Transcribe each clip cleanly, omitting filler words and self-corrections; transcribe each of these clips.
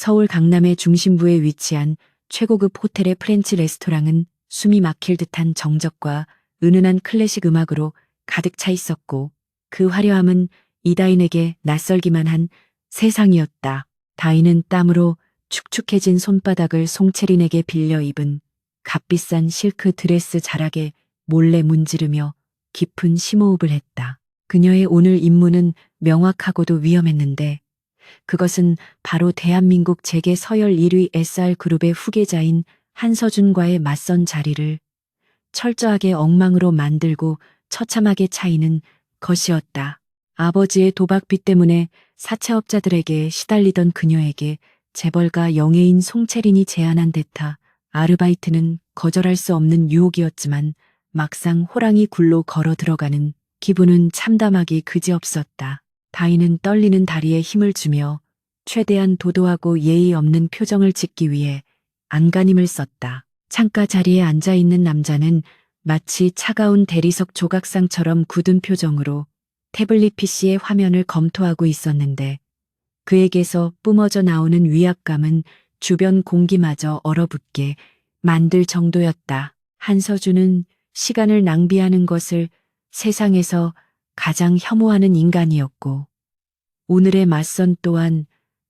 서울 강남의 중심부에 위치한 최고급 호텔의 프렌치 레스토랑은 숨이 막힐 듯한 정적과 은은한 클래식 음악으로 가득 차 있었고, 그 화려함은 이다인에게 낯설기만 한 세상이었다. 다인은 땀으로 축축해진 손바닥을 송채린에게 빌려 입은 값비싼 실크 드레스 자락에 몰래 문지르며 깊은 심호흡을 했다. 그녀의 오늘 임무는 명확하고도 위험했는데, 그것은 바로 대한민국 재계 서열 1위 SR그룹의 후계자인 한서준과의 맞선 자리를 철저하게 엉망으로 만들고 처참하게 차이는 것이었다. 아버지의 도박빚 때문에 사채업자들에게 시달리던 그녀에게 재벌가 영예인 송채린이 제안한 대타 아르바이트는 거절할 수 없는 유혹이었지만, 막상 호랑이 굴로 걸어 들어가는 기분은 참담하기 그지없었다. 다인은 떨리는 다리에 힘을 주며 최대한 도도하고 예의 없는 표정을 짓기 위해 안간힘을 썼다. 창가 자리에 앉아 있는 남자는 마치 차가운 대리석 조각상처럼 굳은 표정으로 태블릿 PC의 화면을 검토하고 있었는데, 그에게서 뿜어져 나오는 위압감은 주변 공기마저 얼어붙게 만들 정도였다. 한서준은 시간을 낭비하는 것을 세상에서 가장 혐오하는 인간이었고, 오늘의 맞선 또한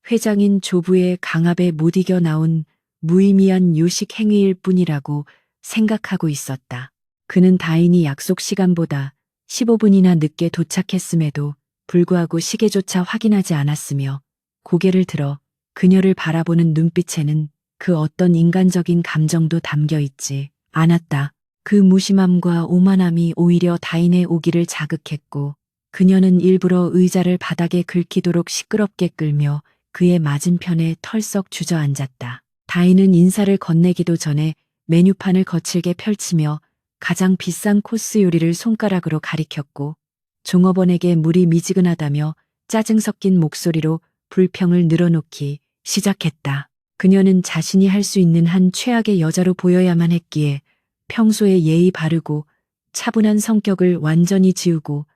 회장인 조부의 강압에 못 이겨 나온 무의미한 요식 행위일 뿐이라고 생각하고 있었다. 그는 다인이 약속 시간보다 15분이나 늦게 도착했음에도 불구하고 시계조차 확인하지 않았으며, 고개를 들어 그녀를 바라보는 눈빛에는 그 어떤 인간적인 감정도 담겨 있지 않았다. 그 무심함과 오만함이 오히려 다인의 오기를 자극했고, 그녀는 일부러 의자를 바닥에 긁히도록 시끄럽게 끌며 그의 맞은편에 털썩 주저앉았다. 다인은 인사를 건네기도 전에 메뉴판을 거칠게 펼치며 가장 비싼 코스 요리를 손가락으로 가리켰고, 종업원에게 물이 미지근하다며 짜증 섞인 목소리로 불평을 늘어놓기 시작했다. 그녀는 자신이 할 수 있는 한 최악의 여자로 보여야만 했기에 평소에 예의 바르고 차분한 성격을 완전히 지우고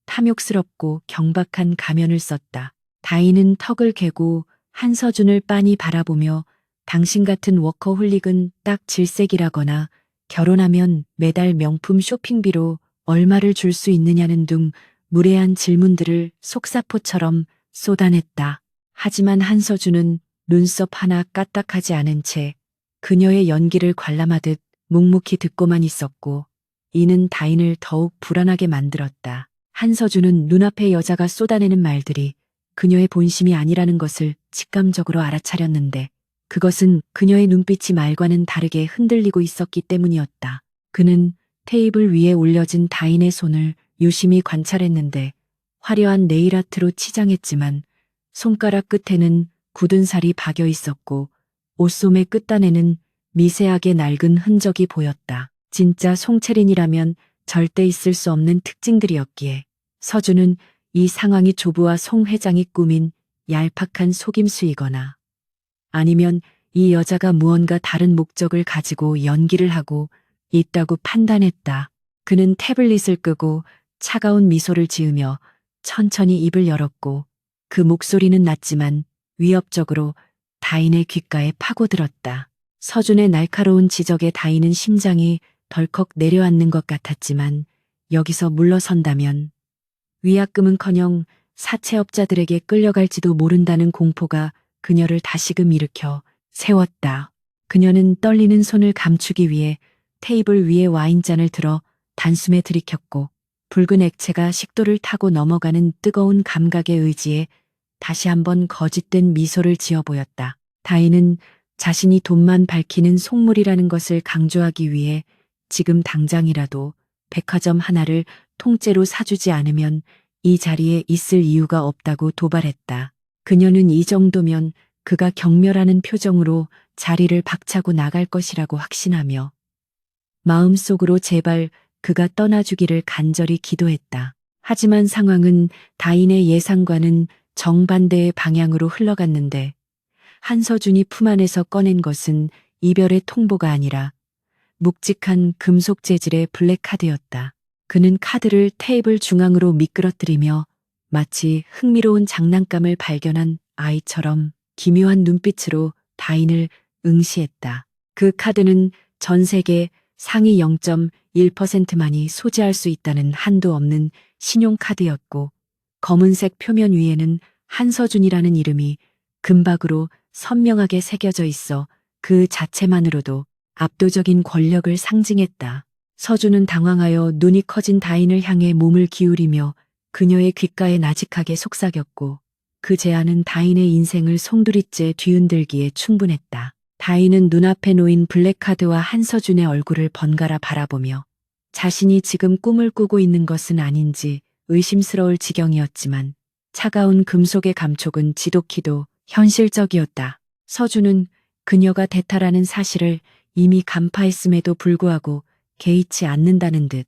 탐욕스럽고 경박한 가면을 썼다. 다인은 턱을 개고 한서준을 빤히 바라보며, 당신 같은 워커홀릭은 딱 질색이라거나 결혼하면 매달 명품 쇼핑비로 얼마를 줄 수 있느냐는 등 무례한 질문들을 속사포처럼 쏟아냈다. 하지만 한서준은 눈썹 하나 까딱하지 않은 채 그녀의 연기를 관람하듯 묵묵히 듣고만 있었고, 이는 다인을 더욱 불안하게 만들었다. 한서준은 눈앞의 여자가 쏟아내는 말들이 그녀의 본심이 아니라는 것을 직감적으로 알아차렸는데, 그것은 그녀의 눈빛이 말과는 다르게 흔들리고 있었기 때문이었다. 그는 테이블 위에 올려진 다인의 손을 유심히 관찰했는데, 화려한 네일아트로 치장했지만 손가락 끝에는 굳은 살이 박여 있었고, 옷소매 끝단에는 미세하게 낡은 흔적이 보였다. 진짜 송채린이라면 절대 있을 수 없는 특징들이었기에 서준은 이 상황이 조부와 송 회장이 꾸민 얄팍한 속임수이거나, 아니면 이 여자가 무언가 다른 목적을 가지고 연기를 하고 있다고 판단했다. 그는 태블릿을 끄고 차가운 미소를 지으며 천천히 입을 열었고, 그 목소리는 낮지만 위협적으로 다인의 귓가에 파고들었다. 서준의 날카로운 지적에 다인은 심장이 덜컥 내려앉는 것 같았지만, 여기서 물러선다면 위약금은커녕 사채업자들에게 끌려갈지도 모른다는 공포가 그녀를 다시금 일으켜 세웠다. 그녀는 떨리는 손을 감추기 위해 테이블 위에 와인잔을 들어 단숨에 들이켰고, 붉은 액체가 식도를 타고 넘어가는 뜨거운 감각에 의지해 다시 한번 거짓된 미소를 지어 보였다. 다인은 자신이 돈만 밝히는 속물이라는 것을 강조하기 위해 지금 당장이라도 백화점 하나를 통째로 사주지 않으면 이 자리에 있을 이유가 없다고 도발했다. 그녀는 이 정도면 그가 경멸하는 표정으로 자리를 박차고 나갈 것이라고 확신하며 마음속으로 제발 그가 떠나주기를 간절히 기도했다. 하지만 상황은 다인의 예상과는 정반대의 방향으로 흘러갔는데, 한서준이 품 안에서 꺼낸 것은 이별의 통보가 아니라 묵직한 금속 재질의 블랙카드였다. 그는 카드를 테이블 중앙으로 미끄러뜨리며 마치 흥미로운 장난감을 발견한 아이처럼 기묘한 눈빛으로 다인을 응시했다. 그 카드는 전 세계 상위 0.1%만이 소지할 수 있다는 한도 없는 신용카드였고, 검은색 표면 위에는 한서준이라는 이름이 금박으로 선명하게 새겨져 있어 그 자체만으로도 압도적인 권력을 상징했다. 서준은 당황하여 눈이 커진 다인을 향해 몸을 기울이며 그녀의 귓가에 나직하게 속삭였고, 그 제안은 다인의 인생을 송두리째 뒤흔들기에 충분했다. 다인은 눈앞에 놓인 블랙카드와 한서준의 얼굴을 번갈아 바라보며 자신이 지금 꿈을 꾸고 있는 것은 아닌지 의심스러울 지경이었지만, 차가운 금속의 감촉은 지독히도 현실적이었다. 서준은 그녀가 대타라는 사실을 이미 간파했음에도 불구하고 개의치 않는다는 듯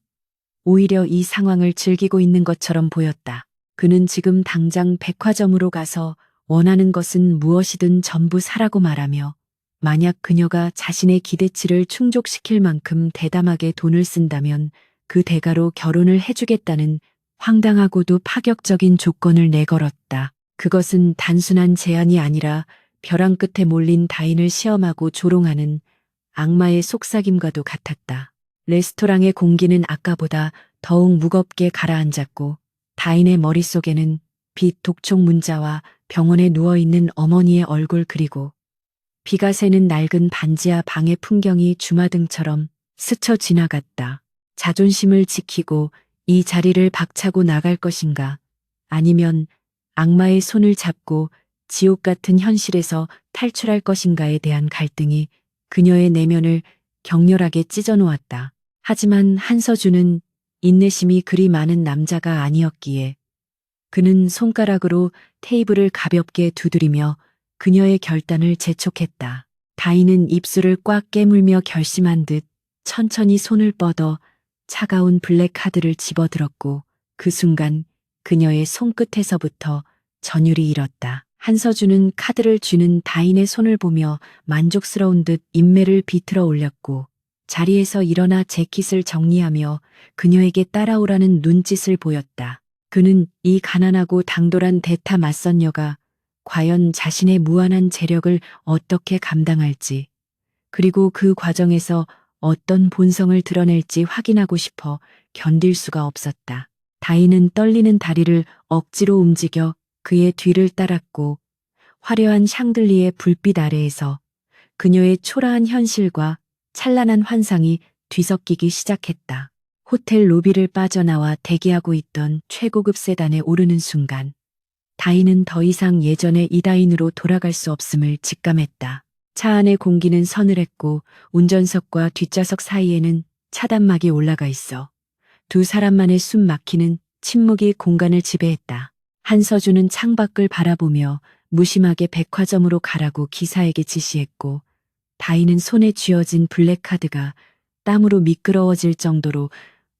오히려 이 상황을 즐기고 있는 것처럼 보였다. 그는 지금 당장 백화점으로 가서 원하는 것은 무엇이든 전부 사라고 말하며, 만약 그녀가 자신의 기대치를 충족시킬 만큼 대담하게 돈을 쓴다면 그 대가로 결혼을 해주겠다는 황당하고도 파격적인 조건을 내걸었다. 그것은 단순한 제안이 아니라 벼랑 끝에 몰린 다인을 시험하고 조롱하는 악마의 속삭임과도 같았다. 레스토랑의 공기는 아까보다 더욱 무겁게 가라앉았고, 다인의 머릿속에는 빛 독촉 문자와 병원에 누워있는 어머니의 얼굴, 그리고 비가 새는 낡은 반지하 방의 풍경이 주마등처럼 스쳐 지나갔다. 자존심을 지키고 이 자리를 박차고 나갈 것인가, 아니면 악마의 손을 잡고 지옥 같은 현실에서 탈출할 것인가에 대한 갈등이 그녀의 내면을 격렬하게 찢어놓았다. 하지만 한서준은 인내심이 그리 많은 남자가 아니었기에 그는 손가락으로 테이블을 가볍게 두드리며 그녀의 결단을 재촉했다. 다인은 입술을 꽉 깨물며 결심한 듯 천천히 손을 뻗어 차가운 블랙카드를 집어들었고, 그 순간 그녀의 손끝에서부터 전율이 일었다. 한서준은 카드를 쥐는 다인의 손을 보며 만족스러운 듯 인매를 비틀어 올렸고, 자리에서 일어나 재킷을 정리하며 그녀에게 따라오라는 눈짓을 보였다. 그는 이 가난하고 당돌한 대타 맞선녀가 과연 자신의 무한한 재력을 어떻게 감당할지, 그리고 그 과정에서 어떤 본성을 드러낼지 확인하고 싶어 견딜 수가 없었다. 다인은 떨리는 다리를 억지로 움직여 그의 뒤를 따랐고, 화려한 샹들리의 불빛 아래에서 그녀의 초라한 현실과 찬란한 환상이 뒤섞이기 시작했다. 호텔 로비를 빠져나와 대기하고 있던 최고급 세단에 오르는 순간, 다인은 더 이상 예전의 이다인으로 돌아갈 수 없음을 직감했다. 차 안의 공기는 서늘했고, 운전석과 뒷좌석 사이에는 차단막이 올라가 있어 두 사람만의 숨 막히는 침묵이 공간을 지배했다. 한서준은 창밖을 바라보며 무심하게 백화점으로 가라고 기사에게 지시했고, 다인은 손에 쥐어진 블랙카드가 땀으로 미끄러워질 정도로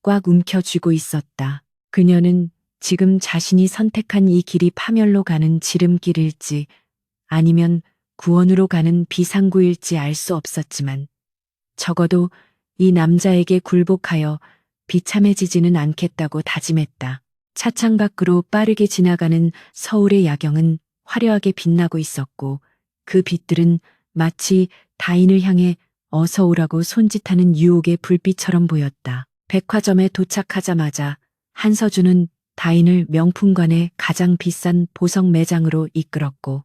꽉 움켜쥐고 있었다. 그녀는 지금 자신이 선택한 이 길이 파멸로 가는 지름길일지 아니면 구원으로 가는 비상구일지 알 수 없었지만, 적어도 이 남자에게 굴복하여 비참해지지는 않겠다고 다짐했다. 차창 밖으로 빠르게 지나가는 서울의 야경은 화려하게 빛나고 있었고, 그 빛들은 마치 다인을 향해 어서 오라고 손짓하는 유혹의 불빛처럼 보였다. 백화점에 도착하자마자 한서준은 다인을 명품관의 가장 비싼 보석 매장으로 이끌었고,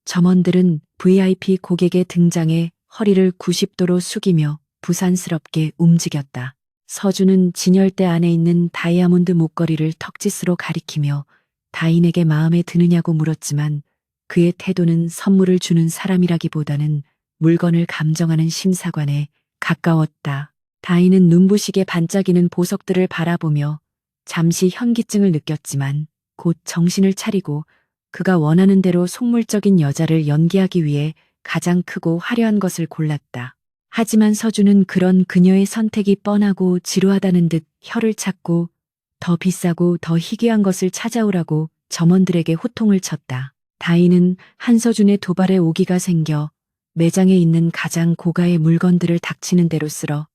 점원들은 VIP 고객의 등장에 허리를 90도로 숙이며 부산스럽게 움직였다. 서준은 진열대 안에 있는 다이아몬드 목걸이를 턱짓으로 가리키며 다인에게 마음에 드느냐고 물었지만, 그의 태도는 선물을 주는 사람이라기보다는 물건을 감정하는 심사관에 가까웠다. 다인은 눈부시게 반짝이는 보석들을 바라보며 잠시 현기증을 느꼈지만, 곧 정신을 차리고 그가 원하는 대로 속물적인 여자를 연기하기 위해 가장 크고 화려한 것을 골랐다. 하지만 서준은 그런 그녀의 선택이 뻔하고 지루하다는 듯 혀를 찾고 더 비싸고 더 희귀한 것을 찾아오라고 점원들에게 호통을 쳤다. 다인은 한서준의 도발에 오기가 생겨 매장에 있는 가장 고가의 물건들을 닥치는 대로 쓸어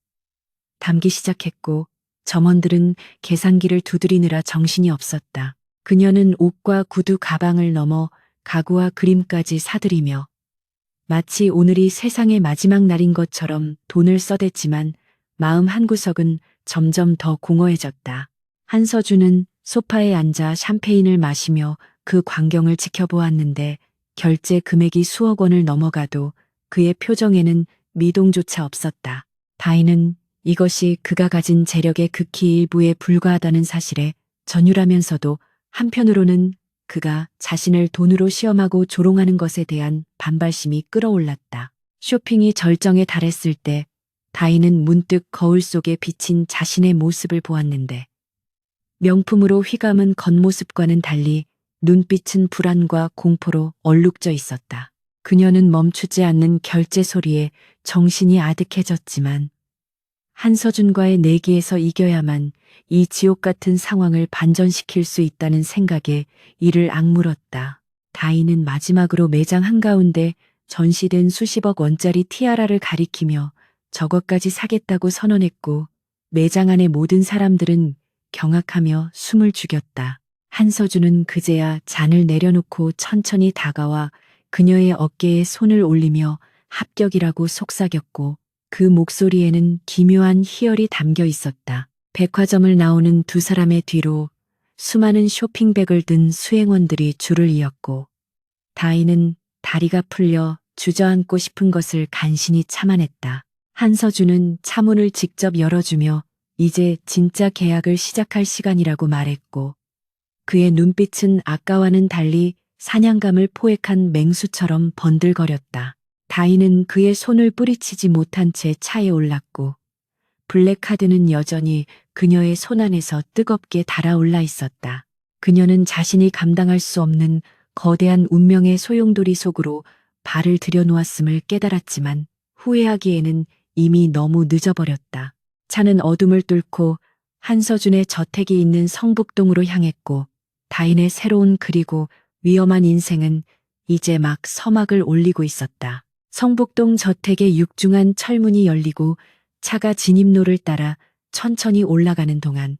담기 시작했고, 점원들은 계산기를 두드리느라 정신이 없었다. 그녀는 옷과 구두, 가방을 넘어 가구와 그림까지 사들이며 마치 오늘이 세상의 마지막 날인 것처럼 돈을 써댔지만 마음 한구석은 점점 더 공허해졌다. 한서준은 소파에 앉아 샴페인을 마시며 그 광경을 지켜보았는데 결제 금액이 수억 원을 넘어가도 그의 표정에는 미동조차 없었다. 다인은 이것이 그가 가진 재력의 극히 일부에 불과하다는 사실에 전율하면서도 한편으로는 그가 자신을 돈으로 시험하고 조롱하는 것에 대한 반발심이 끌어올랐다. 쇼핑이 절정에 달했을 때 다인은 문득 거울 속에 비친 자신의 모습을 보았는데 명품으로 휘감은 겉모습과는 달리 눈빛은 불안과 공포로 얼룩져 있었다. 그녀는 멈추지 않는 결제 소리에 정신이 아득해졌지만 한서준과의 내기에서 이겨야만 이 지옥 같은 상황을 반전시킬 수 있다는 생각에 이를 악물었다. 다인은 마지막으로 매장 한가운데 전시된 수십억 원짜리 티아라를 가리키며 저것까지 사겠다고 선언했고 매장 안의 모든 사람들은 경악하며 숨을 죽였다. 한서준은 그제야 잔을 내려놓고 천천히 다가와 그녀의 어깨에 손을 올리며 합격이라고 속삭였고 그 목소리에는 기묘한 희열이 담겨 있었다. 백화점을 나오는 두 사람의 뒤로 수많은 쇼핑백을 든 수행원들이 줄을 이었고 다인은 다리가 풀려 주저앉고 싶은 것을 간신히 참아냈다. 한서준은 차문을 직접 열어주며 이제 진짜 계약을 시작할 시간이라고 말했고 그의 눈빛은 아까와는 달리 사냥감을 포획한 맹수처럼 번들거렸다. 다인은 그의 손을 뿌리치지 못한 채 차에 올랐고 블랙카드는 여전히 그녀의 손안에서 뜨겁게 달아올라 있었다. 그녀는 자신이 감당할 수 없는 거대한 운명의 소용돌이 속으로 발을 들여놓았음을 깨달았지만 후회하기에는 이미 너무 늦어버렸다. 차는 어둠을 뚫고 한서준의 저택이 있는 성북동으로 향했고 다인의 새로운 그리고 위험한 인생은 이제 막 서막을 올리고 있었다. 성북동 저택의 육중한 철문이 열리고 차가 진입로를 따라 천천히 올라가는 동안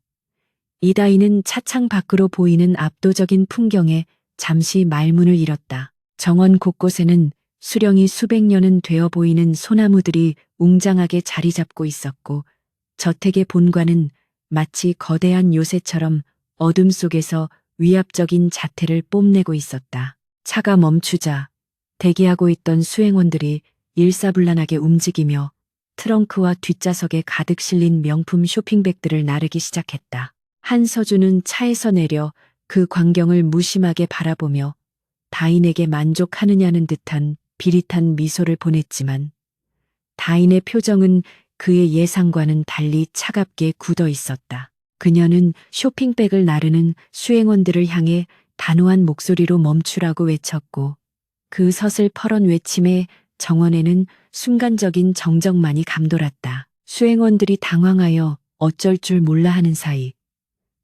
이다희는 차창 밖으로 보이는 압도적인 풍경에 잠시 말문을 잃었다. 정원 곳곳에는 수령이 수백 년은 되어 보이는 소나무들이 웅장하게 자리 잡고 있었고 저택의 본관은 마치 거대한 요새처럼 어둠 속에서 위압적인 자태를 뽐내고 있었다. 차가 멈추자 대기하고 있던 수행원들이 일사불란하게 움직이며 트렁크와 뒷좌석에 가득 실린 명품 쇼핑백들을 나르기 시작했다. 한서준은 차에서 내려 그 광경을 무심하게 바라보며 다인에게 만족하느냐는 듯한 비릿한 미소를 보냈지만 다인의 표정은 그의 예상과는 달리 차갑게 굳어 있었다. 그녀는 쇼핑백을 나르는 수행원들을 향해 단호한 목소리로 멈추라고 외쳤고 그 서슬퍼런 외침에 정원에는 순간적인 정적만이 감돌았다. 수행원들이 당황하여 어쩔 줄 몰라 하는 사이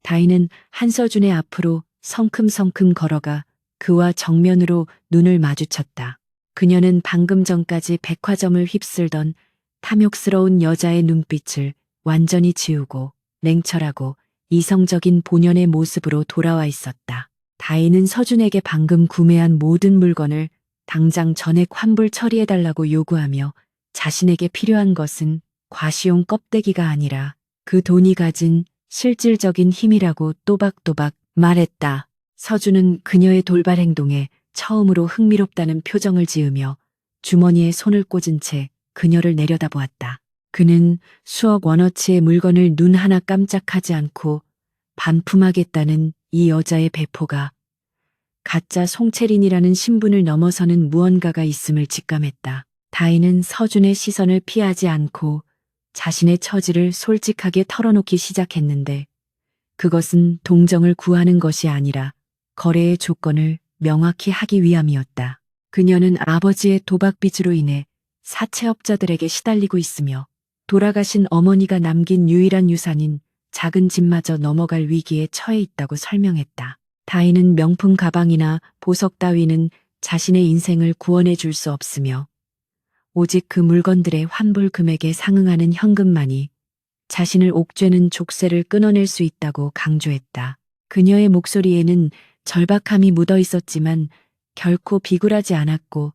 다인은 한서준의 앞으로 성큼성큼 걸어가 그와 정면으로 눈을 마주쳤다. 그녀는 방금 전까지 백화점을 휩쓸던 탐욕스러운 여자의 눈빛을 완전히 지우고 냉철하고 이성적인 본연의 모습으로 돌아와 있었다. 다인은 서준에게 방금 구매한 모든 물건을 당장 전액 환불 처리해달라고 요구하며 자신에게 필요한 것은 과시용 껍데기가 아니라 그 돈이 가진 실질적인 힘이라고 또박또박 말했다. 서준은 그녀의 돌발 행동에 처음으로 흥미롭다는 표정을 지으며 주머니에 손을 꽂은 채 그녀를 내려다보았다. 그는 수억 원어치의 물건을 눈 하나 깜짝하지 않고 반품하겠다는 이 여자의 배포가 가짜 송채린이라는 신분을 넘어서는 무언가가 있음을 직감했다. 다인은 서준의 시선을 피하지 않고 자신의 처지를 솔직하게 털어놓기 시작했는데 그것은 동정을 구하는 것이 아니라 거래의 조건을 명확히 하기 위함이었다. 그녀는 아버지의 도박빚으로 인해 사채업자들에게 시달리고 있으며 돌아가신 어머니가 남긴 유일한 유산인 작은 집마저 넘어갈 위기에 처해 있다고 설명했다. 다인은 명품 가방이나 보석 따위는 자신의 인생을 구원해 줄 수 없으며 오직 그 물건들의 환불 금액에 상응하는 현금만이 자신을 옥죄는 족쇄를 끊어낼 수 있다고 강조했다. 그녀의 목소리에는 절박함이 묻어 있었지만 결코 비굴하지 않았고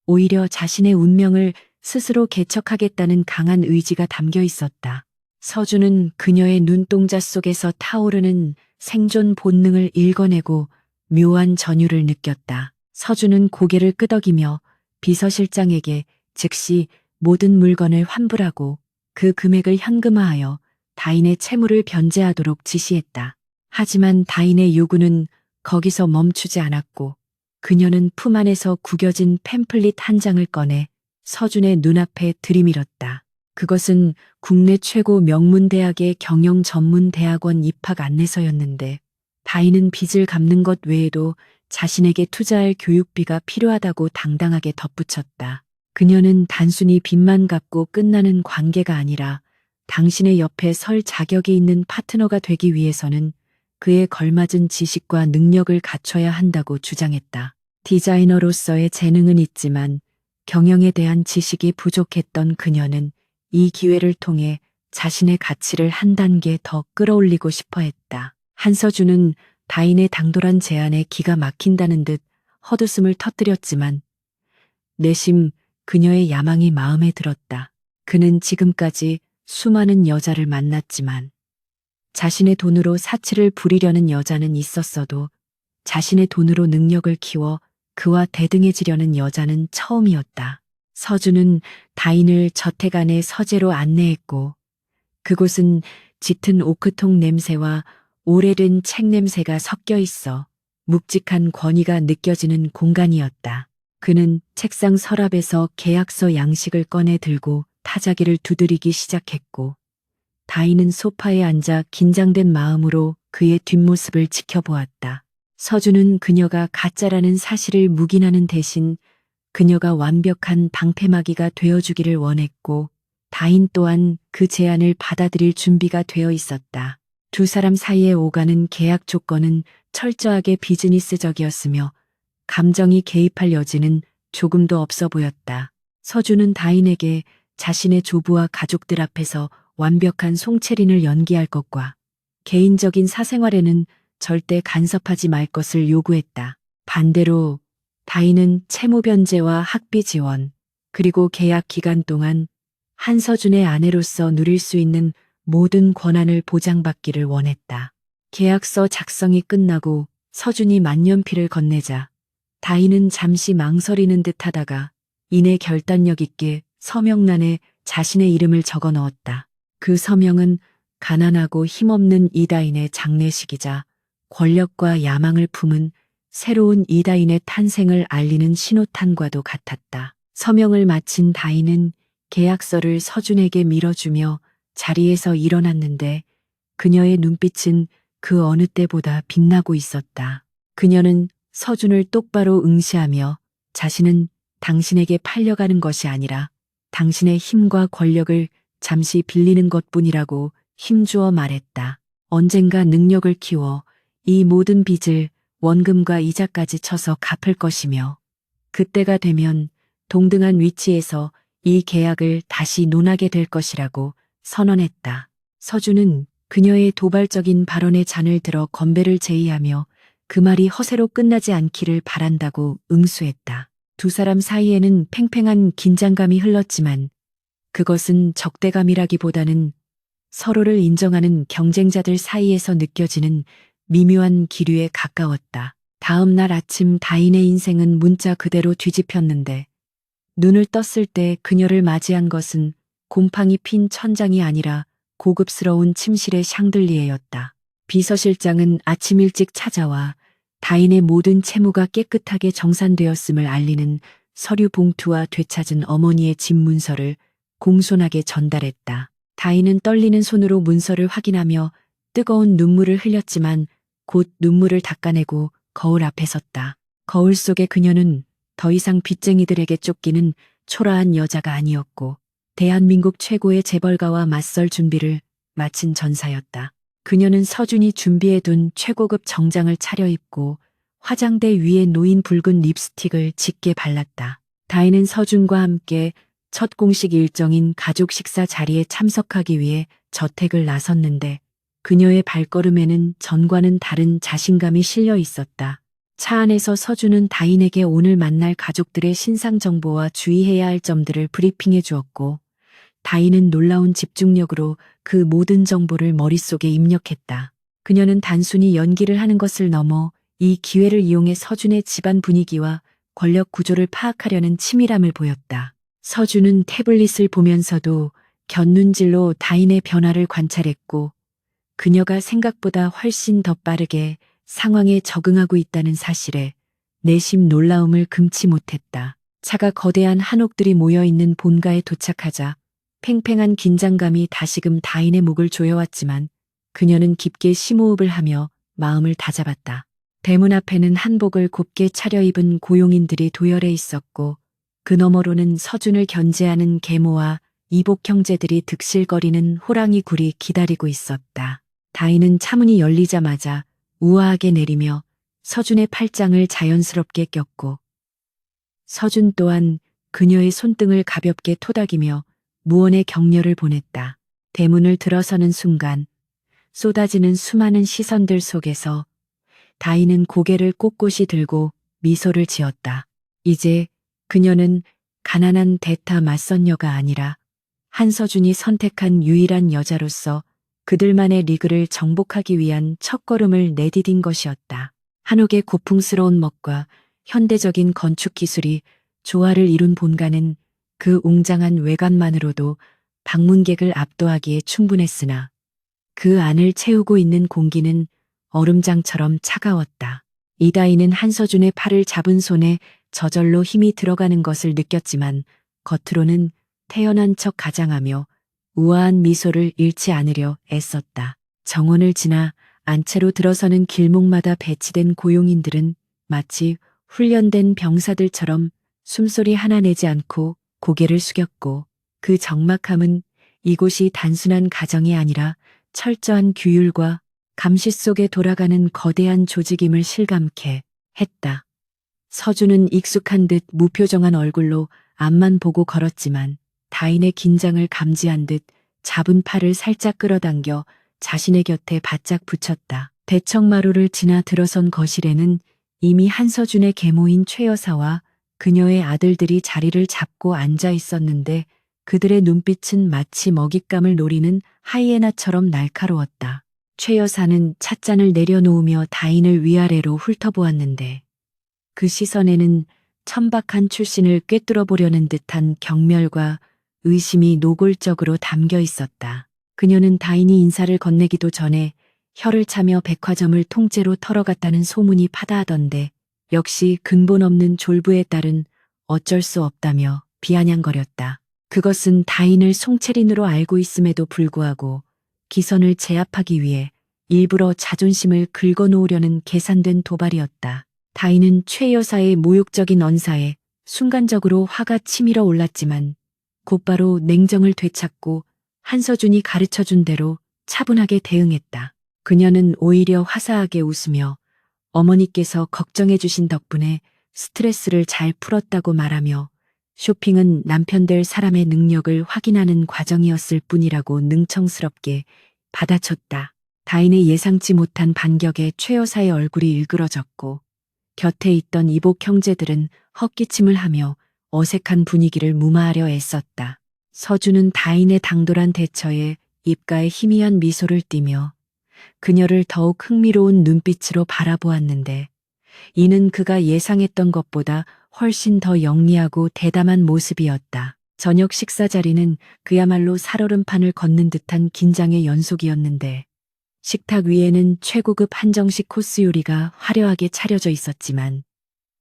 오히려 자신의 운명을 스스로 개척하겠다는 강한 의지가 담겨 있었다. 서준은 그녀의 눈동자 속에서 타오르는 생존 본능을 읽어내고 묘한 전율을 느꼈다. 서준은 고개를 끄덕이며 비서실장에게 즉시 모든 물건을 환불하고 그 금액을 현금화하여 다인의 채무를 변제하도록 지시했다. 하지만 다인의 요구는 거기서 멈추지 않았고 그녀는 품 안에서 구겨진 팸플릿 한 장을 꺼내 서준의 눈앞에 들이밀었다. 그것은 국내 최고 명문대학의 경영전문대학원 입학 안내서였는데 다인은 빚을 갚는 것 외에도 자신에게 투자할 교육비가 필요하다고 당당하게 덧붙였다. 그녀는 단순히 빚만 갚고 끝나는 관계가 아니라 당신의 옆에 설 자격이 있는 파트너가 되기 위해서는 그에 걸맞은 지식과 능력을 갖춰야 한다고 주장했다. 디자이너로서의 재능은 있지만 경영에 대한 지식이 부족했던 그녀는 이 기회를 통해 자신의 가치를 한 단계 더 끌어올리고 싶어 했다. 한서준은 다인의 당돌한 제안에 기가 막힌다는 듯 헛웃음을 터뜨렸지만 내심 그녀의 야망이 마음에 들었다. 그는 지금까지 수많은 여자를 만났지만 자신의 돈으로 사치를 부리려는 여자는 있었어도 자신의 돈으로 능력을 키워 그와 대등해지려는 여자는 처음이었다. 서준은 다인을 저택 안의 서재로 안내했고 그곳은 짙은 오크통 냄새와 오래된 책 냄새가 섞여 있어 묵직한 권위가 느껴지는 공간이었다. 그는 책상 서랍에서 계약서 양식을 꺼내 들고 타자기를 두드리기 시작했고 다인은 소파에 앉아 긴장된 마음으로 그의 뒷모습을 지켜보았다. 서준은 그녀가 가짜라는 사실을 묵인하는 대신 그녀가 완벽한 방패막이가 되어주기를 원했고 다인 또한 그 제안을 받아들일 준비가 되어 있었다. 두 사람 사이에 오가는 계약 조건은 철저하게 비즈니스적이었으며 감정이 개입할 여지는 조금도 없어 보였다. 서준은 다인에게 자신의 조부와 가족들 앞에서 완벽한 송채린을 연기할 것과 개인적인 사생활에는 절대 간섭하지 말 것을 요구했다. 반대로 다인은 채무 변제와 학비 지원, 그리고 계약 기간 동안 한서준의 아내로서 누릴 수 있는 모든 권한을 보장받기를 원했다. 계약서 작성이 끝나고 서준이 만년필을 건네자 다인은 잠시 망설이는 듯 하다가 이내 결단력 있게 서명란에 자신의 이름을 적어 넣었다. 그 서명은 가난하고 힘없는 이다인의 장례식이자 권력과 야망을 품은 새로운 이다인의 탄생을 알리는 신호탄과도 같았다. 서명을 마친 다인은 계약서를 서준에게 밀어주며 자리에서 일어났는데 그녀의 눈빛은 그 어느 때보다 빛나고 있었다. 그녀는 서준을 똑바로 응시하며 자신은 당신에게 팔려가는 것이 아니라 당신의 힘과 권력을 잠시 빌리는 것뿐이라고 힘주어 말했다. 언젠가 능력을 키워 이 모든 빚을 원금과 이자까지 쳐서 갚을 것이며 그때가 되면 동등한 위치에서 이 계약을 다시 논하게 될 것이라고 선언했다. 서준은 그녀의 도발적인 발언에 잔을 들어 건배를 제의하며 그 말이 허세로 끝나지 않기를 바란다고 응수했다. 두 사람 사이에는 팽팽한 긴장감이 흘렀지만 그것은 적대감이라기보다는 서로를 인정하는 경쟁자들 사이에서 느껴지는 미묘한 기류에 가까웠다. 다음 날 아침 다인의 인생은 문자 그대로 뒤집혔는데 눈을 떴을 때 그녀를 맞이한 것은 곰팡이 핀 천장이 아니라 고급스러운 침실의 샹들리에였다. 비서실장은 아침 일찍 찾아와 다인의 모든 채무가 깨끗하게 정산되었음을 알리는 서류 봉투와 되찾은 어머니의 집 문서를 공손하게 전달했다. 다인은 떨리는 손으로 문서를 확인하며 뜨거운 눈물을 흘렸지만 곧 눈물을 닦아내고 거울 앞에 섰다. 거울 속의 그녀는 더 이상 빚쟁이들에게 쫓기는 초라한 여자가 아니었고 대한민국 최고의 재벌가와 맞설 준비를 마친 전사였다. 그녀는 서준이 준비해둔 최고급 정장을 차려입고 화장대 위에 놓인 붉은 립스틱을 짙게 발랐다. 다인은 서준과 함께 첫 공식 일정인 가족 식사 자리에 참석하기 위해 저택을 나섰는데 그녀의 발걸음에는 전과는 다른 자신감이 실려 있었다. 차 안에서 서준은 다인에게 오늘 만날 가족들의 신상 정보와 주의해야 할 점들을 브리핑해 주었고, 다인은 놀라운 집중력으로 그 모든 정보를 머릿속에 입력했다. 그녀는 단순히 연기를 하는 것을 넘어 이 기회를 이용해 서준의 집안 분위기와 권력 구조를 파악하려는 치밀함을 보였다. 서준은 태블릿을 보면서도 곁눈질로 다인의 변화를 관찰했고, 그녀가 생각보다 훨씬 더 빠르게 상황에 적응하고 있다는 사실에 내심 놀라움을 금치 못했다. 차가 거대한 한옥들이 모여있는 본가에 도착하자 팽팽한 긴장감이 다시금 다인의 목을 조여왔지만 그녀는 깊게 심호흡을 하며 마음을 다잡았다. 대문 앞에는 한복을 곱게 차려입은 고용인들이 도열해 있었고 그 너머로는 서준을 견제하는 계모와 이복 형제들이 득실거리는 호랑이 굴이 기다리고 있었다. 다인은 차문이 열리자마자 우아하게 내리며 서준의 팔짱을 자연스럽게 꼈고 서준 또한 그녀의 손등을 가볍게 토닥이며 무언의 격려를 보냈다. 대문을 들어서는 순간 쏟아지는 수많은 시선들 속에서 다인은 고개를 꼿꼿이 들고 미소를 지었다. 이제 그녀는 가난한 대타 맞선녀가 아니라 한서준이 선택한 유일한 여자로서 그들만의 리그를 정복하기 위한 첫걸음을 내디딘 것이었다. 한옥의 고풍스러운 멋과 현대적인 건축 기술이 조화를 이룬 본가는 그 웅장한 외관만으로도 방문객을 압도하기에 충분했으나 그 안을 채우고 있는 공기는 얼음장처럼 차가웠다. 이다희는 한서준의 팔을 잡은 손에 저절로 힘이 들어가는 것을 느꼈지만 겉으로는 태연한 척 가장하며 우아한 미소를 잃지 않으려 애썼다. 정원을 지나 안채로 들어서는 길목마다 배치된 고용인들은 마치 훈련된 병사들처럼 숨소리 하나 내지 않고 고개를 숙였고 그 적막함은 이곳이 단순한 가정이 아니라 철저한 규율과 감시 속에 돌아가는 거대한 조직임을 실감케 했다. 서준은 익숙한 듯 무표정한 얼굴로 앞만 보고 걸었지만 다인의 긴장을 감지한 듯 잡은 팔을 살짝 끌어당겨 자신의 곁에 바짝 붙였다. 대청마루를 지나 들어선 거실에는 이미 한서준의 계모인 최 여사와 그녀의 아들들이 자리를 잡고 앉아 있었는데 그들의 눈빛은 마치 먹잇감을 노리는 하이에나처럼 날카로웠다. 최 여사는 찻잔을 내려놓으며 다인을 위아래로 훑어보았는데 그 시선에는 천박한 출신을 꿰뚫어 보려는 듯한 경멸과 의심이 노골적으로 담겨 있었다. 그녀는 다인이 인사를 건네기도 전에 혀를 차며 백화점을 통째로 털어갔다는 소문이 파다하던데 역시 근본 없는 졸부의 딸은 어쩔 수 없다며 비아냥거렸다. 그것은 다인을 송채린으로 알고 있음에도 불구하고 기선을 제압하기 위해 일부러 자존심을 긁어놓으려는 계산된 도발이었다. 다인은 최 여사의 모욕적인 언사에 순간적으로 화가 치밀어 올랐지만 곧바로 냉정을 되찾고 한서준이 가르쳐준 대로 차분하게 대응했다. 그녀는 오히려 화사하게 웃으며 어머니께서 걱정해 주신 덕분에 스트레스를 잘 풀었다고 말하며 쇼핑은 남편 될 사람의 능력을 확인하는 과정이었을 뿐이라고 능청스럽게 받아쳤다. 다인의 예상치 못한 반격에 최 여사의 얼굴이 일그러졌고 곁에 있던 이복 형제들은 헛기침을 하며 어색한 분위기를 무마하려 애썼다. 서준은 다인의 당돌한 대처에 입가에 희미한 미소를 띠며 그녀를 더욱 흥미로운 눈빛으로 바라보았는데 이는 그가 예상했던 것보다 훨씬 더 영리하고 대담한 모습이었다. 저녁 식사 자리는 그야말로 살얼음판을 걷는 듯한 긴장의 연속이었는데 식탁 위에는 최고급 한정식 코스 요리가 화려하게 차려져 있었지만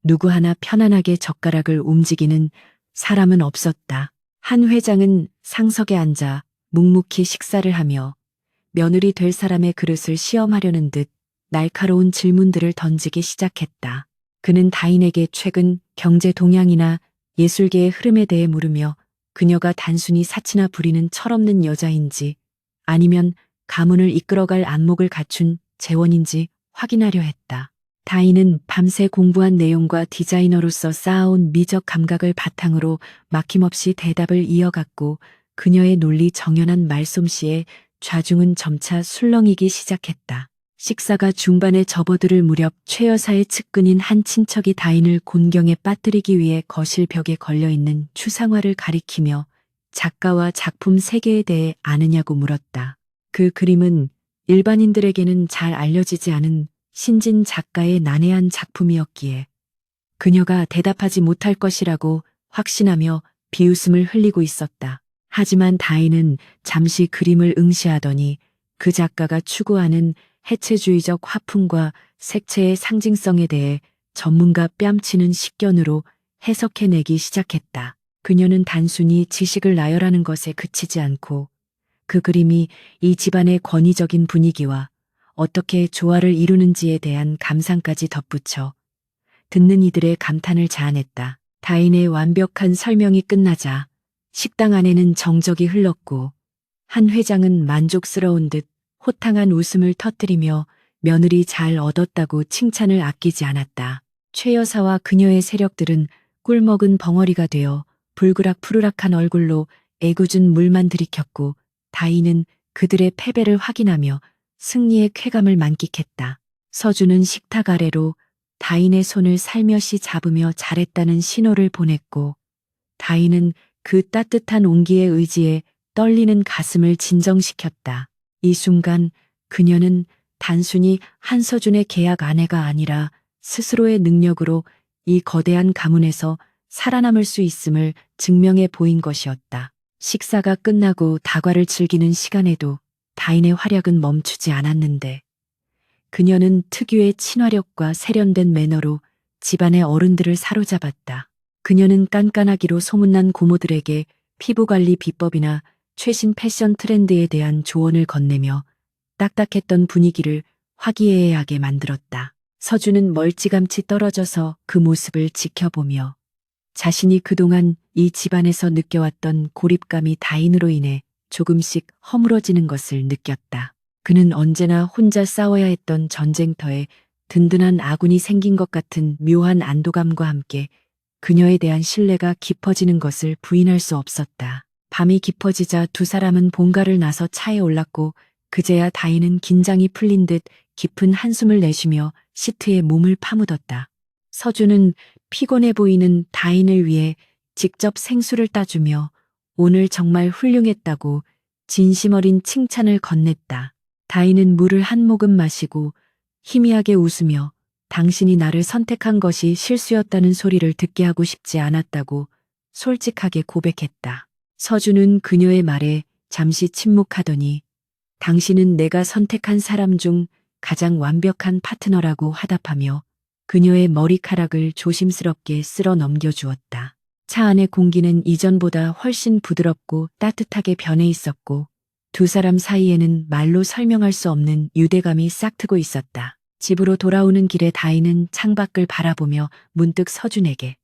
누구 하나 편안하게 젓가락을 움직이는 사람은 없었다. 한 회장은 상석에 앉아 묵묵히 식사를 하며 며느리 될 사람의 그릇을 시험하려는 듯 날카로운 질문들을 던지기 시작했다. 그는 다인에게 최근 경제 동향이나 예술계의 흐름에 대해 물으며 그녀가 단순히 사치나 부리는 철없는 여자인지 아니면 가문을 이끌어갈 안목을 갖춘 재원인지 확인하려 했다. 다인은 밤새 공부한 내용과 디자이너로서 쌓아온 미적 감각을 바탕으로 막힘없이 대답을 이어갔고 그녀의 논리 정연한 말솜씨에 좌중은 점차 술렁이기 시작했다. 식사가 중반에 접어들 무렵 최 여사의 측근인 한 친척이 다인을 곤경에 빠뜨리기 위해 거실 벽에 걸려있는 추상화를 가리키며 작가와 작품 세계에 대해 아느냐고 물었다. 그 그림은 일반인들에게는 잘 알려지지 않은 신진 작가의 난해한 작품이었기에 그녀가 대답하지 못할 것이라고 확신하며 비웃음을 흘리고 있었다. 하지만 다인은 잠시 그림을 응시하더니 그 작가가 추구하는 해체주의적 화풍과 색채의 상징성에 대해 전문가 뺨치는 식견으로 해석해내기 시작했다. 그녀는 단순히 지식을 나열하는 것에 그치지 않고 그 그림이 이 집안의 권위적인 분위기와 어떻게 조화를 이루는지에 대한 감상까지 덧붙여 듣는 이들의 감탄을 자아냈다. 다인의 완벽한 설명이 끝나자 식당 안에는 정적이 흘렀고 한 회장은 만족스러운 듯 호탕한 웃음을 터뜨리며 며느리 잘 얻었다고 칭찬을 아끼지 않았다. 최 여사와 그녀의 세력들은 꿀먹은 벙어리가 되어 불그락푸르락한 얼굴로 애꿎은 물만 들이켰고 다인은 그들의 패배를 확인하며 승리의 쾌감을 만끽했다. 서준은 식탁 아래로 다인의 손을 살며시 잡으며 잘했다는 신호를 보냈고 다인은 그 따뜻한 온기에 의지해 떨리는 가슴을 진정시켰다. 이 순간 그녀는 단순히 한서준의 계약 아내가 아니라 스스로의 능력으로 이 거대한 가문에서 살아남을 수 있음을 증명해 보인 것이었다. 식사가 끝나고 다과를 즐기는 시간에도 다인의 활약은 멈추지 않았는데 그녀는 특유의 친화력과 세련된 매너로 집안의 어른들을 사로잡았다. 그녀는 깐깐하기로 소문난 고모들에게 피부관리 비법이나 최신 패션 트렌드에 대한 조언을 건네며 딱딱했던 분위기를 화기애애하게 만들었다. 서준은 멀찌감치 떨어져서 그 모습을 지켜보며 자신이 그동안 이 집안에서 느껴왔던 고립감이 다인으로 인해 조금씩 허물어지는 것을 느꼈다. 그는 언제나 혼자 싸워야 했던 전쟁터에 든든한 아군이 생긴 것 같은 묘한 안도감과 함께 그녀에 대한 신뢰가 깊어지는 것을 부인할 수 없었다. 밤이 깊어지자 두 사람은 본가를 나서 차에 올랐고 그제야 다인은 긴장이 풀린 듯 깊은 한숨을 내쉬며 시트에 몸을 파묻었다. 서준은 피곤해 보이는 다인을 위해 직접 생수를 따주며 오늘 정말 훌륭했다고 진심 어린 칭찬을 건넸다. 다인은 물을 한 모금 마시고 희미하게 웃으며 당신이 나를 선택한 것이 실수였다는 소리를 듣게 하고 싶지 않았다고 솔직하게 고백했다. 서준은 그녀의 말에 잠시 침묵하더니 당신은 내가 선택한 사람 중 가장 완벽한 파트너라고 화답하며 그녀의 머리카락을 조심스럽게 쓸어 넘겨주었다. 차 안의 공기는 이전보다 훨씬 부드럽고 따뜻하게 변해 있었고 두 사람 사이에는 말로 설명할 수 없는 유대감이 싹트고 있었다. 집으로 돌아오는 길에 다인은 창밖을 바라보며 문득 서준에게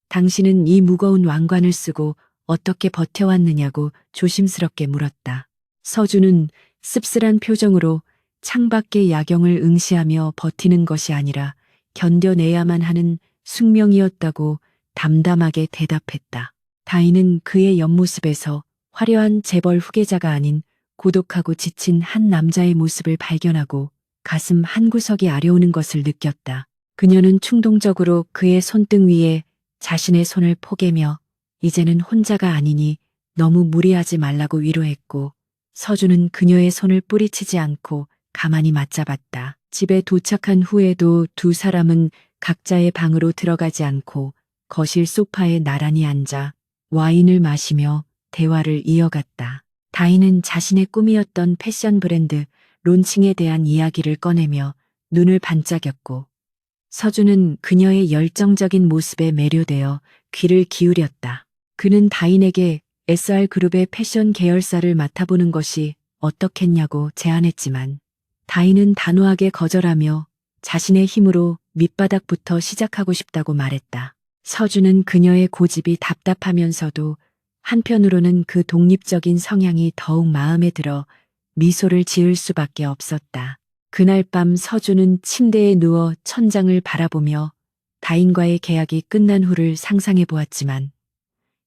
당신은 이 무거운 왕관을 쓰고 어떻게 버텨왔느냐고 조심스럽게 물었다. 서준은 씁쓸한 표정으로 창밖의 야경을 응시하며 버티는 것이 아니라 견뎌내야만 하는 숙명이었다고 담담하게 대답했다. 다인은 그의 옆모습에서 화려한 재벌 후계자가 아닌 고독하고 지친 한 남자의 모습을 발견하고 가슴 한구석이 아려오는 것을 느꼈다. 그녀는 충동적으로 그의 손등 위에 자신의 손을 포개며 이제는 혼자가 아니니 너무 무리하지 말라고 위로했고 서준은 그녀의 손을 뿌리치지 않고 가만히 맞잡았다. 집에 도착한 후에도 두 사람은 각자의 방으로 들어가지 않고 거실 소파에 나란히 앉아 와인을 마시며 대화를 이어갔다. 다인은 자신의 꿈이었던 패션 브랜드 론칭에 대한 이야기를 꺼내며 눈을 반짝였고 서준은 그녀의 열정적인 모습에 매료되어 귀를 기울였다. 그는 다인에게 SR그룹의 패션 계열사를 맡아보는 것이 어떻겠냐고 제안했지만 다인은 단호하게 거절하며 자신의 힘으로 밑바닥부터 시작하고 싶다고 말했다. 서준은 그녀의 고집이 답답하면서도 한편으로는 그 독립적인 성향이 더욱 마음에 들어 미소를 지을 수밖에 없었다. 그날 밤 서준은 침대에 누워 천장을 바라보며 다인과의 계약이 끝난 후를 상상해 보았지만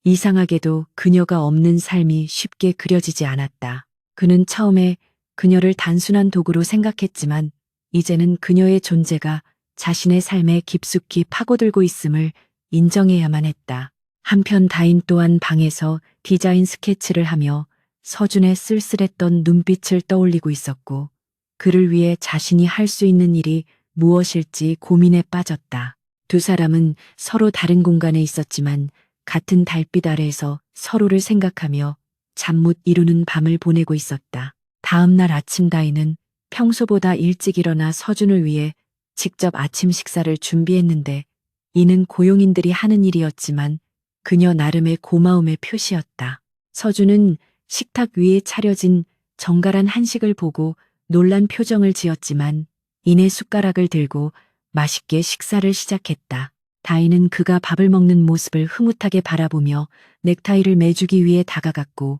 이상하게도 그녀가 없는 삶이 쉽게 그려지지 않았다. 그는 처음에 그녀를 단순한 도구로 생각했지만 이제는 그녀의 존재가 자신의 삶에 깊숙이 파고들고 있음을 인정해야만 했다. 한편 다인 또한 방에서 디자인 스케치를 하며 서준의 쓸쓸했던 눈빛을 떠올리고 있었고, 그를 위해 자신이 할 수 있는 일이 무엇일지 고민에 빠졌다. 두 사람은 서로 다른 공간에 있었지만 같은 달빛 아래에서 서로를 생각하며 잠 못 이루는 밤을 보내고 있었다. 다음 날 아침 다인은 평소보다 일찍 일어나 서준을 위해 직접 아침 식사를 준비했는데, 이는 고용인들이 하는 일이었지만 그녀 나름의 고마움의 표시였다. 서준은 식탁 위에 차려진 정갈한 한식을 보고 놀란 표정을 지었지만 이내 숟가락을 들고 맛있게 식사를 시작했다. 다인은 그가 밥을 먹는 모습을 흐뭇하게 바라보며 넥타이를 매주기 위해 다가갔고,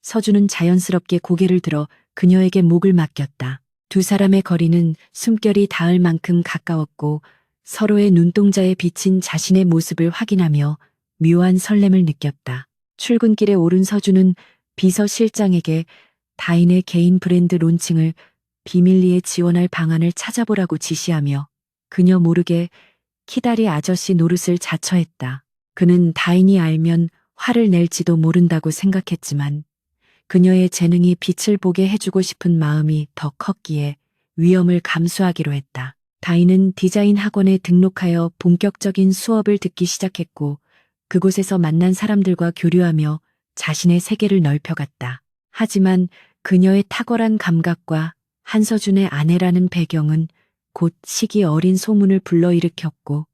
서준은 자연스럽게 고개를 들어 그녀에게 목을 맡겼다. 두 사람의 거리는 숨결이 닿을 만큼 가까웠고, 서로의 눈동자에 비친 자신의 모습을 확인하며 묘한 설렘을 느꼈다. 출근길에 오른 서준은 비서실장에게 다인의 개인 브랜드 론칭을 비밀리에 지원할 방안을 찾아보라고 지시하며 그녀 모르게 키다리 아저씨 노릇을 자처했다. 그는 다인이 알면 화를 낼지도 모른다고 생각했지만 그녀의 재능이 빛을 보게 해주고 싶은 마음이 더 컸기에 위험을 감수하기로 했다. 다인은 디자인 학원에 등록하여 본격적인 수업을 듣기 시작했고, 그곳에서 만난 사람들과 교류하며 자신의 세계를 넓혀갔다. 하지만 그녀의 탁월한 감각과 한서준의 아내라는 배경은 곧 시기 어린 소문을 불러일으켰고,